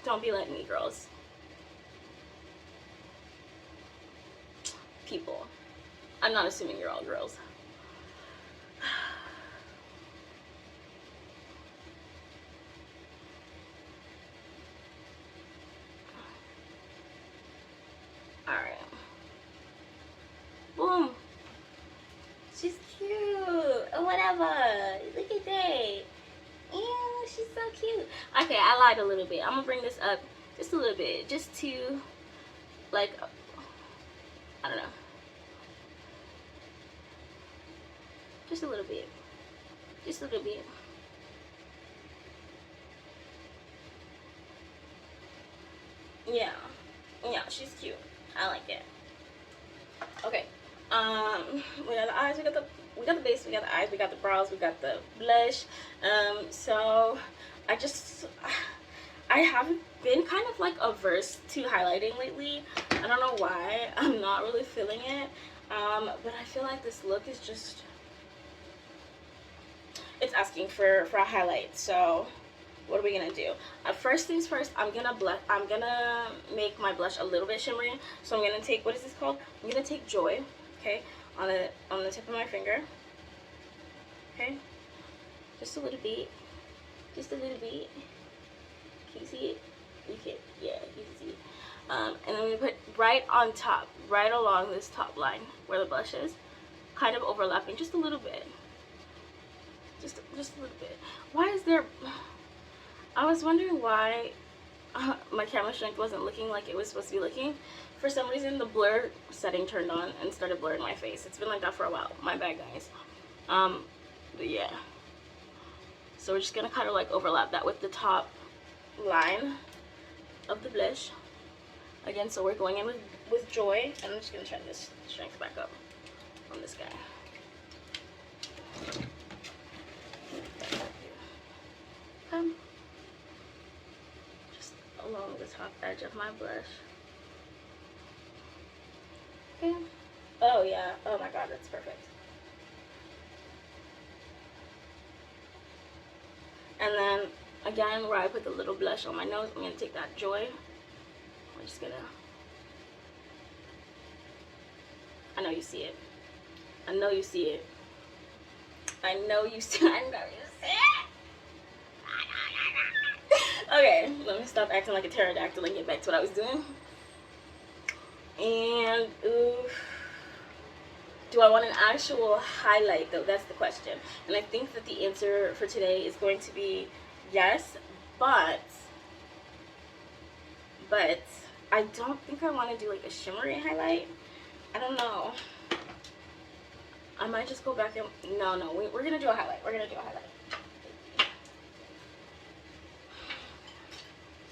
don't be like me, girls. People. I'm not assuming you're all girls. Alright. Boom. She's cute. Or whatever. Look at that. Ew, she's so cute. Okay, I lied a little bit. I'm gonna bring this up just a little bit. Just to, like, I don't know. Just a little bit. Just a little bit. Yeah. Yeah, she's cute. I like it. Okay. We got the eyes, we got the base, we got the eyes, we got the brows, we got the blush. So I haven't been kind of like averse to highlighting lately. I don't know why. I'm not really feeling it. But I feel like this look is just, it's asking for a highlight. So what are we gonna do? First things first, I'm gonna make my blush a little bit shimmery. So I'm gonna take, what is this called? I'm gonna take Joy, okay, on the tip of my finger. Okay, just a little bit, just a little bit. Can you see it? You can, yeah, you can see it. And then I'm gonna put right on top, right along this top line where the blush is, kind of overlapping, just a little bit. Just a little bit. Why is there? I was wondering why my camera strength wasn't looking like it was supposed to be looking. For some reason, the blur setting turned on and started blurring my face. It's been like that for a while. My bad, guys. But yeah. So we're just gonna kind of like overlap that with the top line of the blush. Again, so we're going in with Joy, and I'm just gonna turn this strength back up on this guy. Just along the top edge of my blush. Okay. Oh yeah. Oh my god, that's perfect. And then again, where I put the little blush on my nose, I'm gonna take that Joy. I'm just gonna. I know you see it. I know you see it. I know you see. I know you see it. Okay, let me stop acting like a pterodactyl and get back to what I was doing. And do I want an actual highlight though? That's the question. And I think that the answer for today is going to be yes, but I don't think I want to do like a shimmery highlight. I don't know. I might just go back and no, we're gonna do a highlight. We're gonna do a highlight.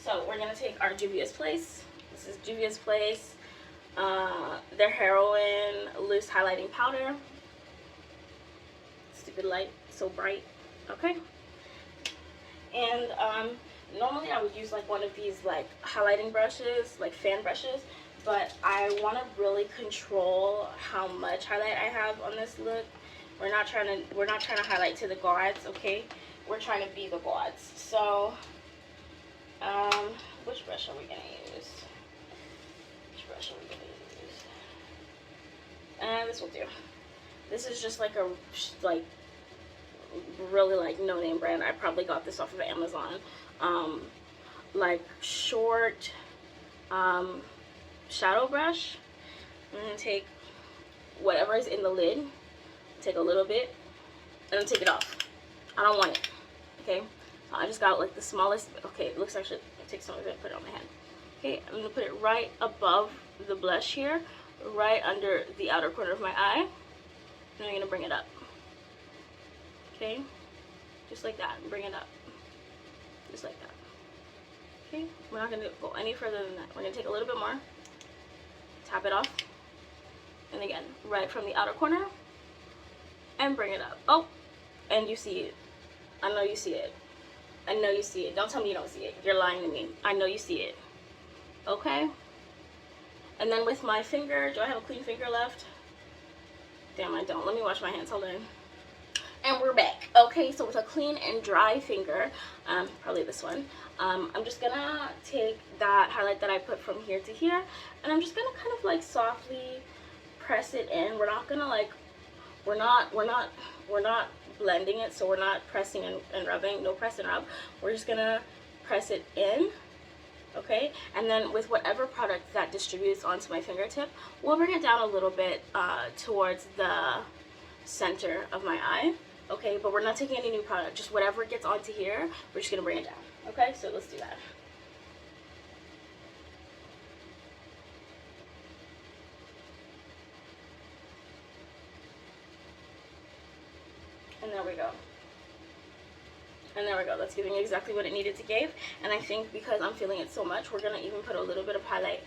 So we're gonna take our Juvia's Place. This is Juvia's Place. Their Heroin Loose Highlighting Powder. Stupid light. So so bright. Okay. And normally I would use like one of these like highlighting brushes, like fan brushes, but I want to really control how much highlight I have on this look. We're not trying to highlight to the gods, okay? We're trying to be the gods. So which brush are we gonna use? Which brush are we gonna use? This will do. This is just like a really like no name brand. I probably got this off of Amazon. Like short shadow brush. I'm gonna take whatever is in the lid, take a little bit, and then take it off. I don't want it. Okay, so I just got like the smallest. Okay, it looks actually. I'll take some of it, put it on my hand. Okay, I'm gonna put it right above the blush here, right under the outer corner of my eye, and I'm gonna bring it up. Okay, just like that, and bring it up, just like that. Okay, we're not gonna go any further than that. We're gonna take a little bit more, tap it off, and again, right from the outer corner, and bring it up. Oh, and you see it. I know you see it. I know you see it. Don't tell me you don't see it. You're lying to me. I know you see it. Okay? And then with my finger, do I have a clean finger left? Damn, I don't. Let me wash my hands. Hold on. And we're back. Okay, so with a clean and dry finger, probably this one, I'm just gonna take that highlight that I put from here to here, and I'm just gonna kind of like softly press it in. We're not gonna like, we're not blending it, so we're not pressing and rubbing. No press and rub. We're just gonna press it in. Okay, and then with whatever product that distributes onto my fingertip, we'll bring it down a little bit towards the center of my eye. Okay, but we're not taking any new product, just whatever gets onto here, we're just gonna bring it down. Okay, so let's do that. And there we go. And there we go. That's giving exactly what it needed to give. And I think because I'm feeling it so much, we're gonna even put a little bit of highlight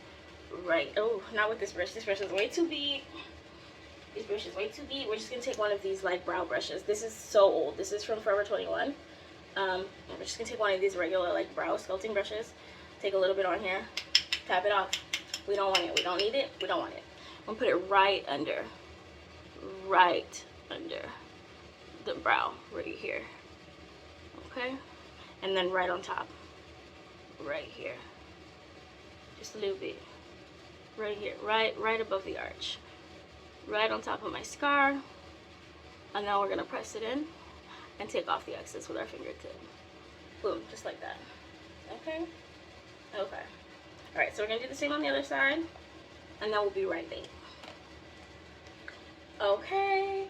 right. Oh, not with this brush. This brush is way too big. This brush is way too big. We're just gonna take one of these like brow brushes. This is so old. This is from Forever 21. We're just gonna take one of these regular like brow sculpting brushes. Take a little bit on here. Tap it off. We don't want it. We don't need it. We don't want it. I'm gonna put it right under the brow, right here. Okay, and then right on top, right here, just a little bit, right here, right above the arch, right on top of my scar. And now we're gonna press it in and take off the excess with our fingertip. Boom, just like that. Okay, okay. All right, so we're gonna do the same on the other side, and then we'll be right back. Okay,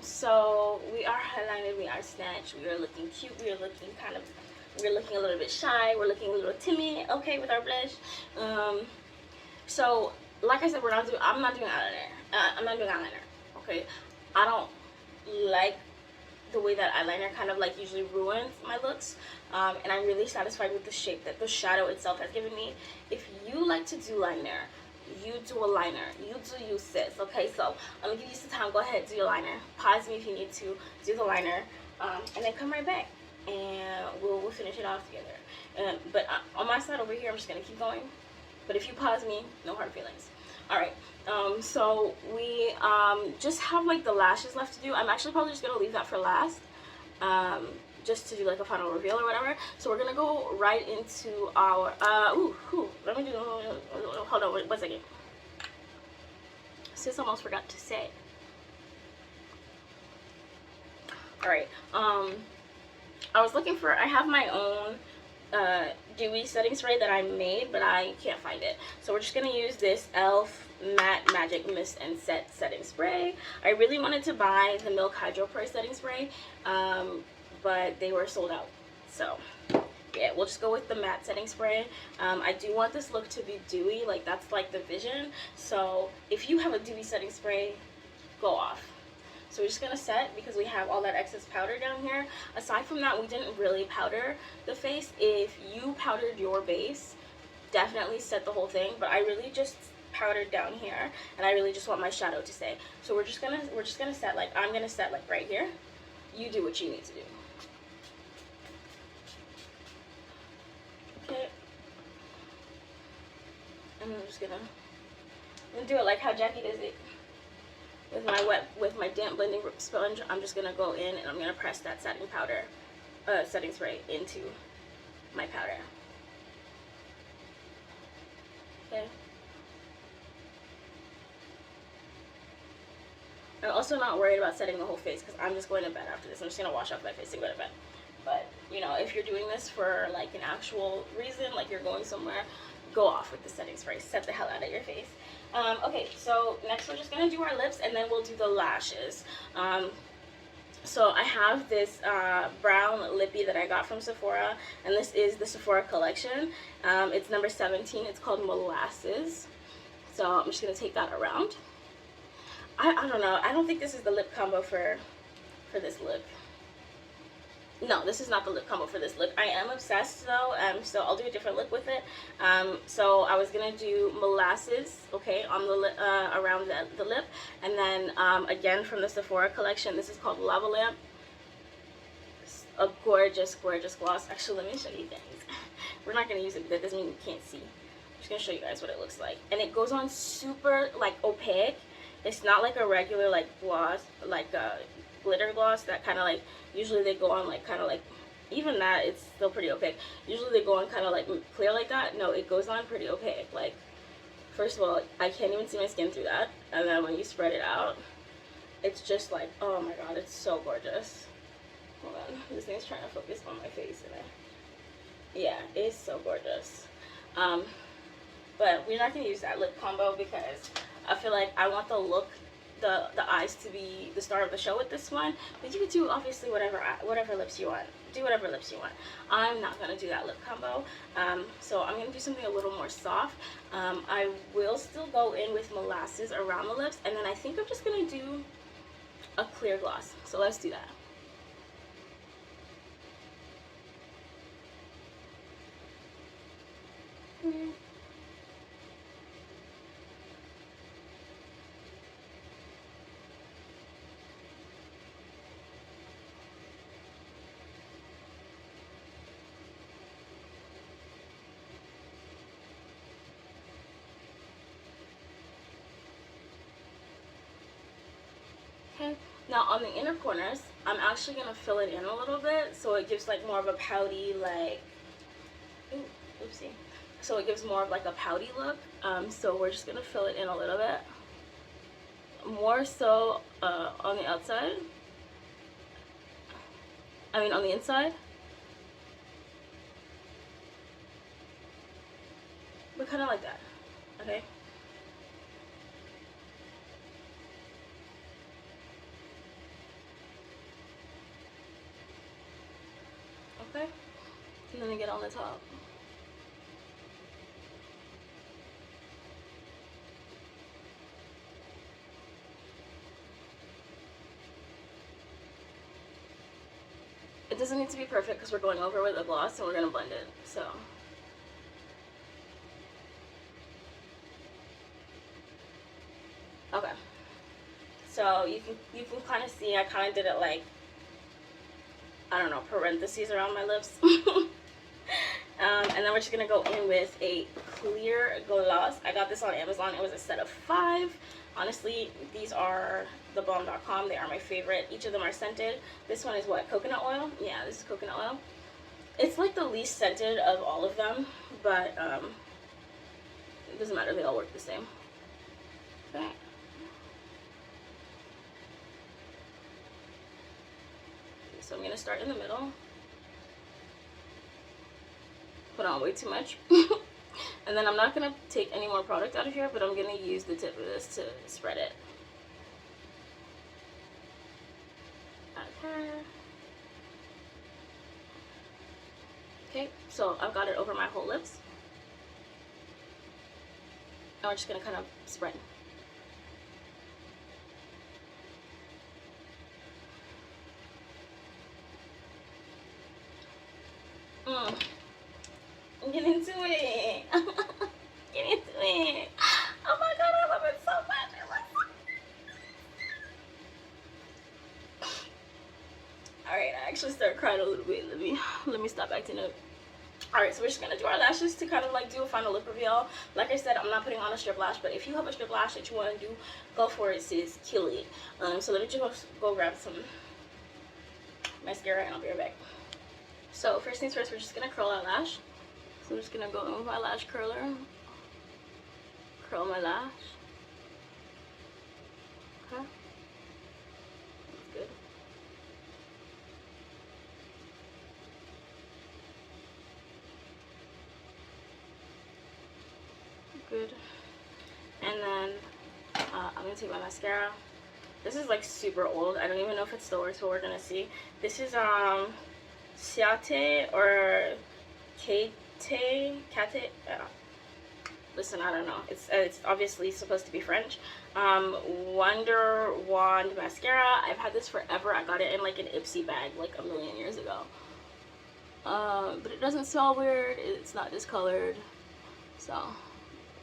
so we are highlighted, we are snatched, we are looking cute, we are looking we're looking a little bit shy, we're looking a little timid, okay, with our blush. So like I said, I'm not doing eyeliner, okay. I don't like the way that eyeliner kind of like usually ruins my looks, and I'm really satisfied with the shape that the shadow itself has given me. If you like to do liner, you do a liner. You do you, sis. Okay, so I'm gonna give you some time. Go ahead, do your liner. Pause me if you need to do the liner, and then come right back, and we'll finish it off together. But on my side over here, I'm just gonna keep going. But if you pause me, no hard feelings. All right. So we just have like the lashes left to do. I'm actually probably just gonna leave that for last. Just to do like a final reveal or whatever. So we're gonna go right into our let me do, hold on, 1 second. Sis almost forgot to say. All right, I was looking for, I have my own dewy setting spray that I made, but I can't find it. So we're just gonna use this e.l.f. Matte Magic Mist and Set setting spray. I really wanted to buy the Milk Hydro Pro setting spray, but they were sold out. So yeah, we'll just go with the matte setting spray. I do want this look to be dewy, like that's like the vision. So if you have a dewy setting spray, go off. So we're just gonna set, because we have all that excess powder down here. Aside from that, we didn't really powder the face. If you powdered your base, definitely set the whole thing, but I really just powdered down here, and I really just want my shadow to stay. So we're just gonna set, like, I'm gonna set like right here. you do what you need to do. Okay. And I'm just gonna do it like how Jackie does it. With my damp blending sponge, I'm just gonna go in and I'm gonna press that setting powder, setting spray into my powder. Okay. I'm also not worried about setting the whole face because I'm just going to bed after this. I'm just gonna wash off my face and go to bed. But you know, if you're doing this for like an actual reason, like you're going somewhere, go off with the setting spray. Set the hell out of your face. Okay, so next we're just gonna do our lips and then we'll do the lashes. So I have this brown lippy that I got from Sephora, and this is the Sephora collection. It's number 17. It's called Molasses. So I'm just gonna take that around. I don't know. I don't think this is the lip combo for this lip. No, this is not the lip combo for this lip. I am obsessed though, so I'll do a different lip with it. So I was gonna do Molasses, okay, on the lip, around the lip, and then again from the Sephora collection, this is called Lava Lamp. It's a gorgeous, gorgeous gloss. Actually, let me show you guys. We're not gonna use it, but that doesn't mean you can't see. I'm just gonna show you guys what it looks like, and it goes on super like opaque. It's not like a regular like gloss, like a glitter gloss that kind of like, usually they go on like kind of like, even that it's still pretty opaque. Usually they go on kind of like clear like that. No, it goes on pretty opaque. Like, first of all, I can't even see my skin through that, and then when you spread it out, it's just like, oh my god, it's so gorgeous. Hold on, this thing's trying to focus on my face and yeah, it's so gorgeous. But we're not gonna use that lip combo because I feel like I want the look, the eyes to be the star of the show with this one. But you can do obviously whatever lips you want. Do whatever lips you want. I'm not gonna do that lip combo. So I'm gonna do something a little more soft. I will still go in with Molasses around the lips, and then I think I'm just gonna do a clear gloss. So let's do that. Okay, now on the inner corners, I'm actually going to fill it in a little bit so it gives like more of a pouty, like, ooh, oopsie. So it gives more of like a pouty look. So we're just going to fill it in a little bit. More so on the outside. I mean on the inside. But kind of like that, okay? Okay, and then I get on the top. It doesn't need to be perfect because we're going over with a gloss and we're going to blend it, so. Okay, so you can kind of see I kind of did it like, I don't know, parentheses around my lips. And then we're just gonna go in with a clear gloss. I got this on Amazon. It was a set of 5. Honestly, these are thebomb.com. They are my favorite. Each of them are scented. This one is what, coconut oil? Yeah, this is coconut oil. It's like the least scented of all of them, but it doesn't matter. They all work the same. Okay. So I'm going to start in the middle. Put on way too much. And then I'm not going to take any more product out of here, but I'm going to use the tip of this to spread it. Okay. Okay, so I've got it over my whole lips. Now we're just going to kind of spread. Get into it. Get into it. Oh my god, I love it so much. dried a little bit. Let me stop acting up. Alright, so we're just gonna do our lashes to kind of like do a final lip reveal. Like I said, I'm not putting on a strip lash, but if you have a strip lash that you want to do, go for it, sis. Kill it. So let me just go grab some mascara and I'll be right back. So first things first, we're just gonna curl our lash. So I'm just gonna go in with my lash curler, curl my lash. Okay, that's good. Good. And then I'm gonna take my mascara. This is like super old. I don't even know if it still works, but we're gonna see. This is Ciate or Kate. Listen, I don't know. It's obviously supposed to be French. Wonder Wand mascara. I've had this forever. I got it in like an Ipsy bag like a million years ago. But it doesn't smell weird. It's not discolored. So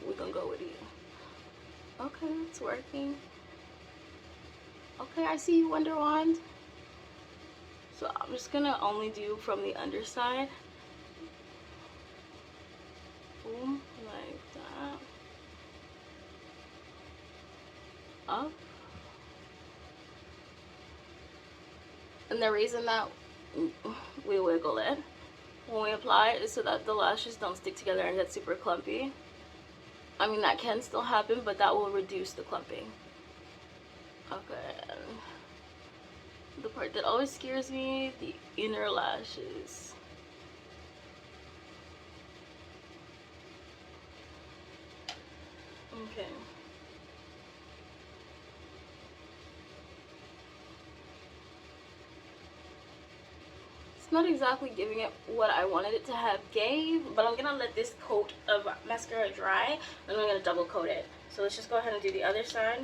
we're gonna go with it. Okay, it's working. Okay, I see you, Wonder Wand. So I'm just gonna only do from the underside. Boom, like that. Up. And the reason that we wiggle it when we apply it is so that the lashes don't stick together and get super clumpy. I mean, that can still happen, but that will reduce the clumping. Okay, and the part that always scares me, the inner lashes. Okay. It's not exactly giving it what I wanted it to have gave, but I'm gonna let this coat of mascara dry, and I'm gonna double coat it. So let's just go ahead and do the other side.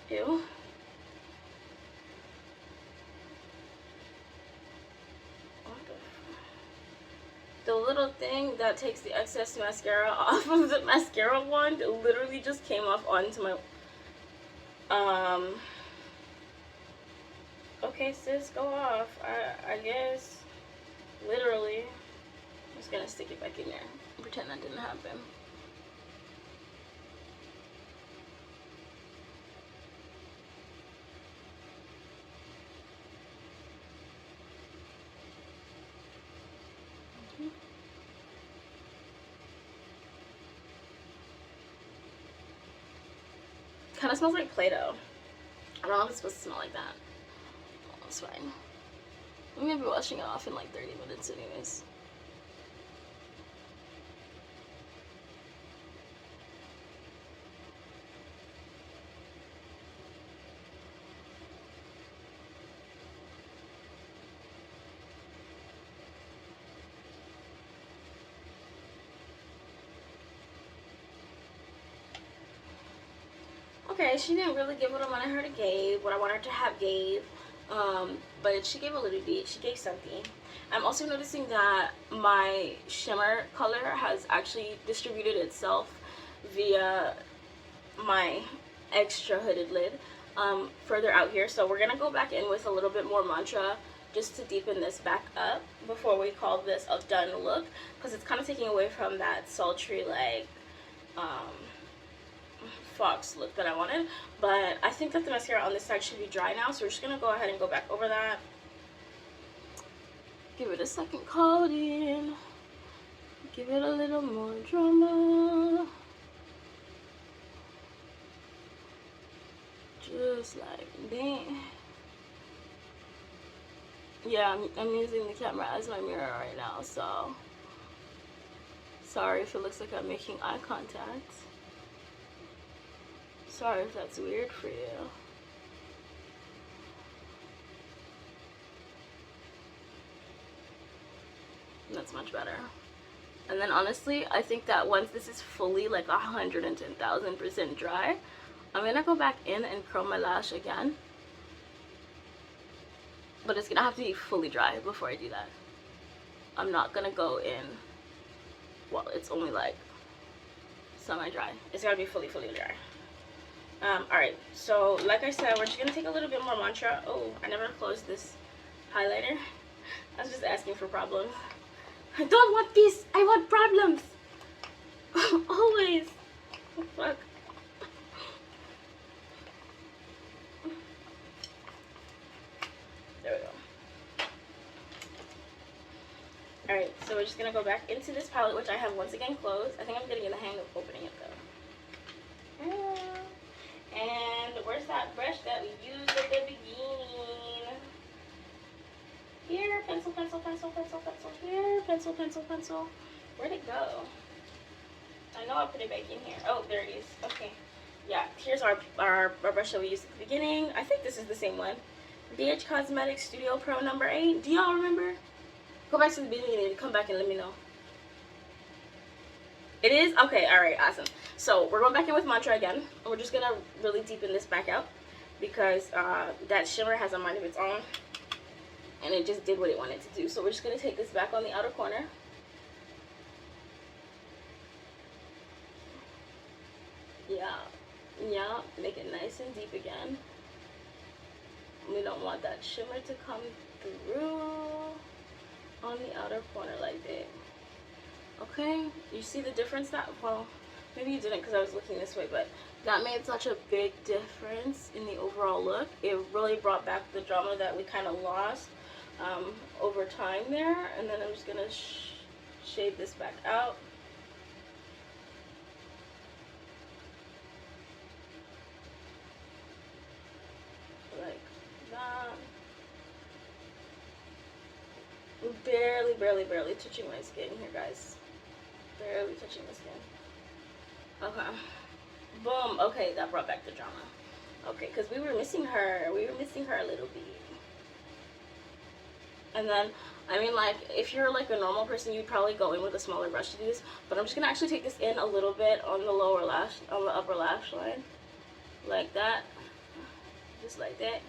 Ew. The little thing that takes the excess mascara off of the mascara wand literally just came off onto my okay, sis, go off. I guess literally I'm just gonna stick it back in there and pretend that didn't happen. Kind of smells like Play-Doh. I don't know if it's supposed to smell like that. Oh, it's fine. I'm gonna be washing it off in like 30 minutes anyways. Okay, she didn't really give what I wanted her to give, what I wanted her to have gave, but she gave a little bit. She gave something. I'm also noticing that my shimmer color has actually distributed itself via my extra hooded lid further out here. So we're gonna go back in with a little bit more mantra just to deepen this back up before we call this a done look, because it's kind of taking away from that sultry like fox look that I wanted. But I think that the mascara on this side should be dry now, so we're just gonna go ahead and go back over that, give it a second coating, give it a little more drama, just like that. Yeah, I'm using the camera as my mirror right now, so sorry if it looks like I'm making eye contact. Sorry if that's weird for you. That's much better. And then honestly, I think that once this is fully like 110,000% dry, I'm gonna go back in and curl my lash again. But it's gonna have to be fully dry before I do that. I'm not gonna go in, well, it's only like semi-dry. It's gotta be fully dry. Alright, so like I said, we're just gonna take a little bit more mantra. Oh, I never closed this highlighter. I was just asking for problems. I don't want peace. I want problems. Always. Oh, fuck. There we go. Alright, so we're just going to go back into this palette, which I have once again closed. I think I'm getting in the hang of opening it though. And where's that brush that we used at the beginning? Here, pencil, pencil, pencil, pencil, pencil. Here, pencil, pencil, pencil. Where'd it go? I know I put it back in here. Oh, there it is. Okay. Yeah, here's our brush that we used at the beginning. I think this is the same one. BH Cosmetics Studio Pro number 8. Do y'all remember? Go back to the beginning and come back and let me know. It is? Okay, alright, awesome. So we're going back in with Mantra again. And we're just going to really deepen this back out because that shimmer has a mind of its own. And it just did what it wanted to do. So we're just going to take this back on the outer corner. Yeah, make it nice and deep again. We don't want that shimmer to come through on the outer corner like that. Okay, you see the difference? That, well, maybe you didn't because I was looking this way, but that made such a big difference in the overall look. It really brought back the drama that we kind of lost over time there. And then I'm just gonna shade this back out. Like that. Barely touching my skin here, guys. Barely touching the skin. Okay. Boom. Okay, that brought back the drama. Okay, because we were missing her. We were missing her a little bit. And then, I mean, like, if you're like a normal person, you'd probably go in with a smaller brush to do this. But I'm just gonna actually take this in a little bit on the lower lash, on the upper lash line, like that, just like that.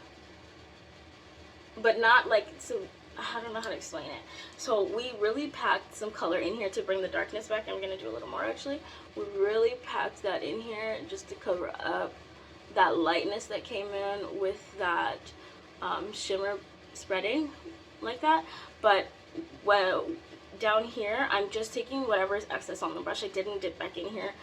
But not like so. I don't know how to explain it. So we really packed some color in here to bring the darkness back. I'm gonna do a little more actually. We really packed that in here just to cover up that lightness that came in with that shimmer spreading like that. But well, down here I'm just taking whatever is excess on the brush. I didn't dip back in here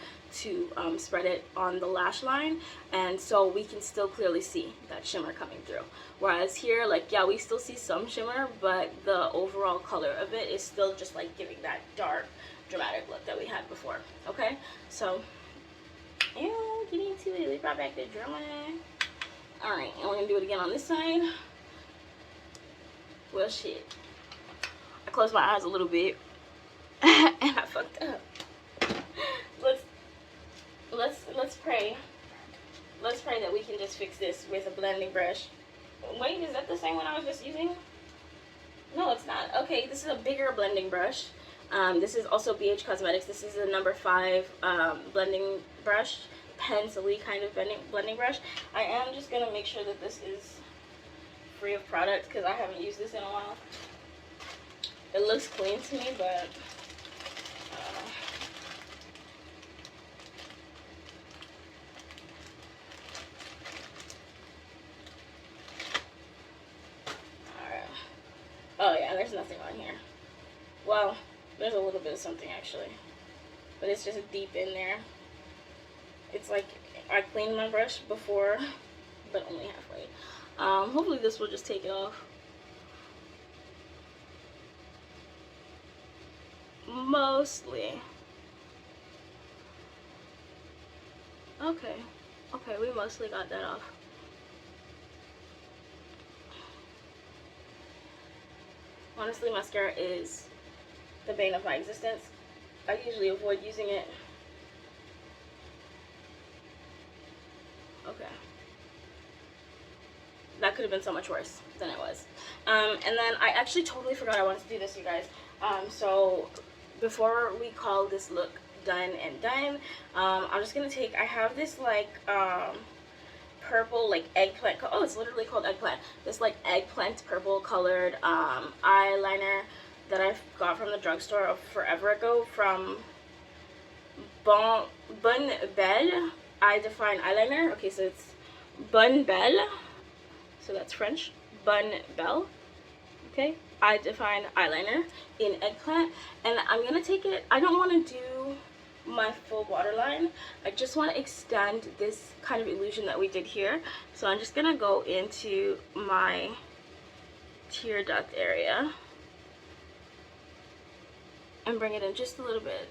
to spread it on the lash line, and so we can still clearly see that shimmer coming through. Whereas here, like, yeah, we still see some shimmer, but the overall color of it is still just like giving that dark dramatic look that we had before. Okay, so get into it. We brought back the drama. All right, and we're gonna do it again on this side. Well, shit, I closed my eyes a little bit and I fucked up. Let's pray. Let's pray that we can just fix this with a blending brush. Wait, is that the same one I was just using? No, it's not. Okay, this is a bigger blending brush. This is also BH Cosmetics. This is a number 5 blending brush, pencil-y kind of blending brush. I am just gonna make sure that this is free of product because I haven't used this in a while. It looks clean to me, but oh yeah, there's nothing on here. Well, there's a little bit of something actually, but it's just deep in there. It's like I cleaned my brush before, but only halfway. Hopefully this will just take it off. Mostly. Okay, we mostly got that off. Honestly, mascara is the bane of my existence. I usually avoid using it. Okay. That could have been so much worse than it was. And then I actually totally forgot I wanted to do this, you guys. So before we call this look done and done, I'm just going to take, I have this like purple like eggplant, oh, it's literally called eggplant, this like eggplant purple colored eyeliner that I got from the drugstore forever ago from Bon Belle Eye Define eyeliner. Okay, so it's Bon Belle, so that's French, Bon Belle, Okay, I defined eyeliner in Eggplant, and I'm gonna take it, I don't want to do my full waterline. I just want to extend this kind of illusion that we did here. So I'm just gonna go into my tear duct area and bring it in just a little bit.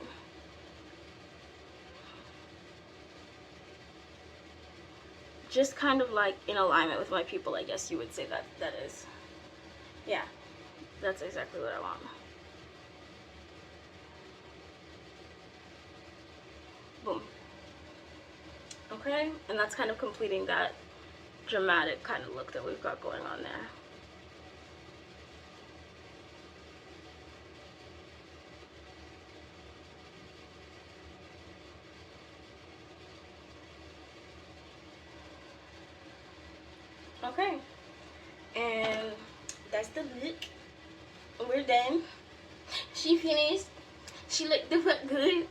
Just kind of like in alignment with my pupil, I guess you would say that is. Yeah, that's exactly what I want. Boom. Okay, and that's kind of completing that dramatic kind of look that we've got going on there. Okay, and that's the look. We're done. She finished. She looked the fuck good.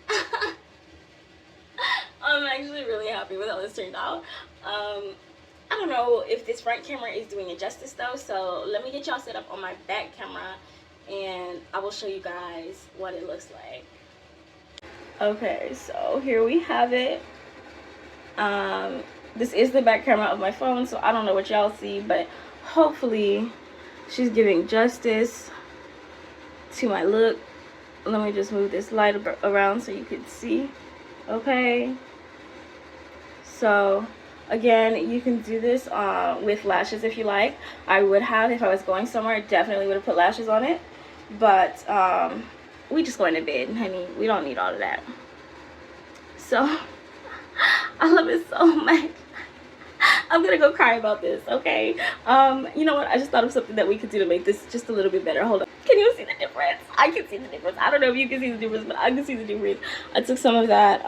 I'm actually really happy with how this turned out. I don't know if this front camera is doing it justice though, so let me get y'all set up on my back camera and I will show you guys what it looks like. Okay, so here we have it. This is the back camera of my phone, so I don't know what y'all see, but hopefully she's giving justice to my look. Let me just move this light around so you can see. Okay, so again, you can do this with lashes if you like. I would have, if I was going somewhere, definitely would have put lashes on it, but we just going to bed, honey. We don't need all of that. So I love it so much. I'm gonna go cry about this, okay? You know what? I just thought of something that we could do to make this just a little bit better. Hold on. Can you see the difference? I can see the difference. I don't know if you can see the difference, but I can see the difference. I took some of that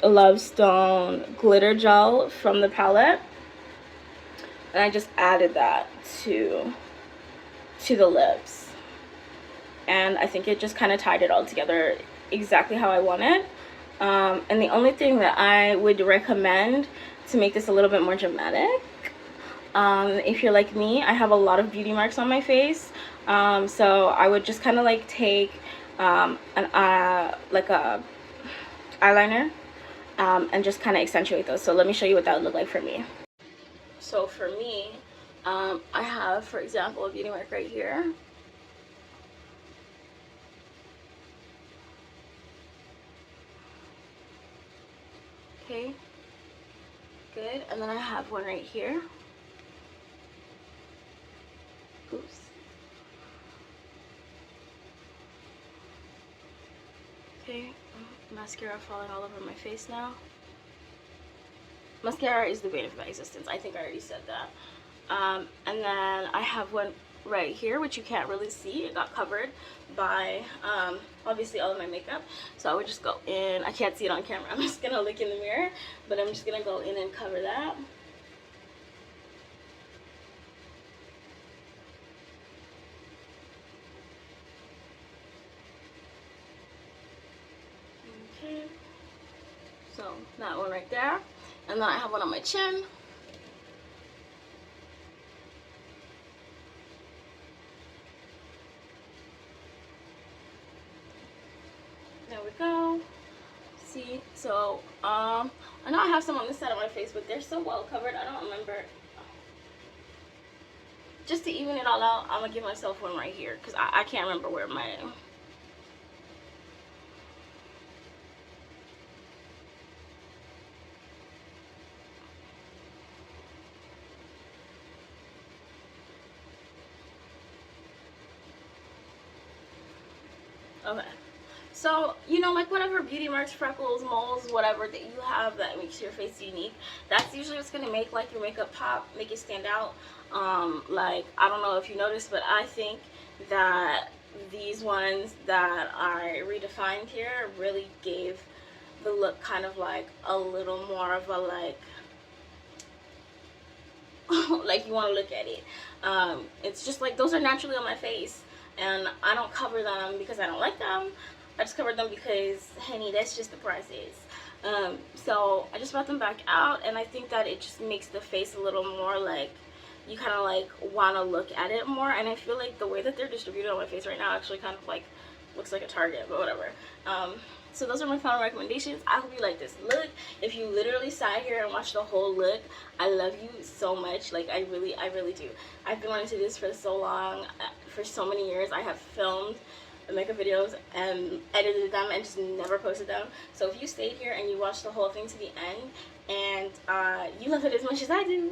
Love Stone glitter gel from the palette, and I just added that to the lips. And I think it just kind of tied it all together exactly how I wanted. And the only thing that I would recommend to make this a little bit more dramatic, if you're like me, I have a lot of beauty marks on my face, so I would just kind of like take like a eyeliner and just kind of accentuate those. So let me show you what that would look like for me. So for me, I have, for example, a beauty mark right here. Okay, good. And then I have one right here. Oops. Okay, mascara falling all over my face now. Mascara is the bane of my existence. I think I already said that. And then I have one right here, which you can't really see. It got covered by obviously all of my makeup, so I would just go in. I can't see it on camera. I'm just gonna look in the mirror, but I'm just gonna go in and cover that. Okay, so that one right there, and then I have one on my chin. There we go. See, so I know I have some on this side of my face, but they're so well covered, I don't remember. Just to even it all out, I'm gonna give myself one right here, because I can't remember where my okay. So, you know, like whatever beauty marks, freckles, moles, whatever that you have that makes your face unique, that's usually what's going to make like your makeup pop, make it stand out. Like, I don't know if you noticed, but I think that these ones that I redefined here really gave the look kind of like a little more of a like, like you want to look at it. It's just like those are naturally on my face, and I don't cover them because I don't like them. I just covered them because, honey, that's just the process. So I just brought them back out, and I think that it just makes the face a little more like you kind of like want to look at it more. And I feel like the way that they're distributed on my face right now actually kind of like looks like a Target, but whatever. So those are my final recommendations. I hope you like this look. If you literally sat here and watched the whole look, I love you so much. Like, I really do. I've been wanting to do this for so long, for so many years. I have filmed makeup videos and edited them and just never posted them. So if you stayed here and you watched the whole thing to the end and you love it as much as I do,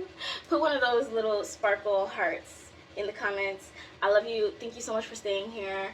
put one of those little sparkle hearts in the comments. I love you. Thank you so much for staying here.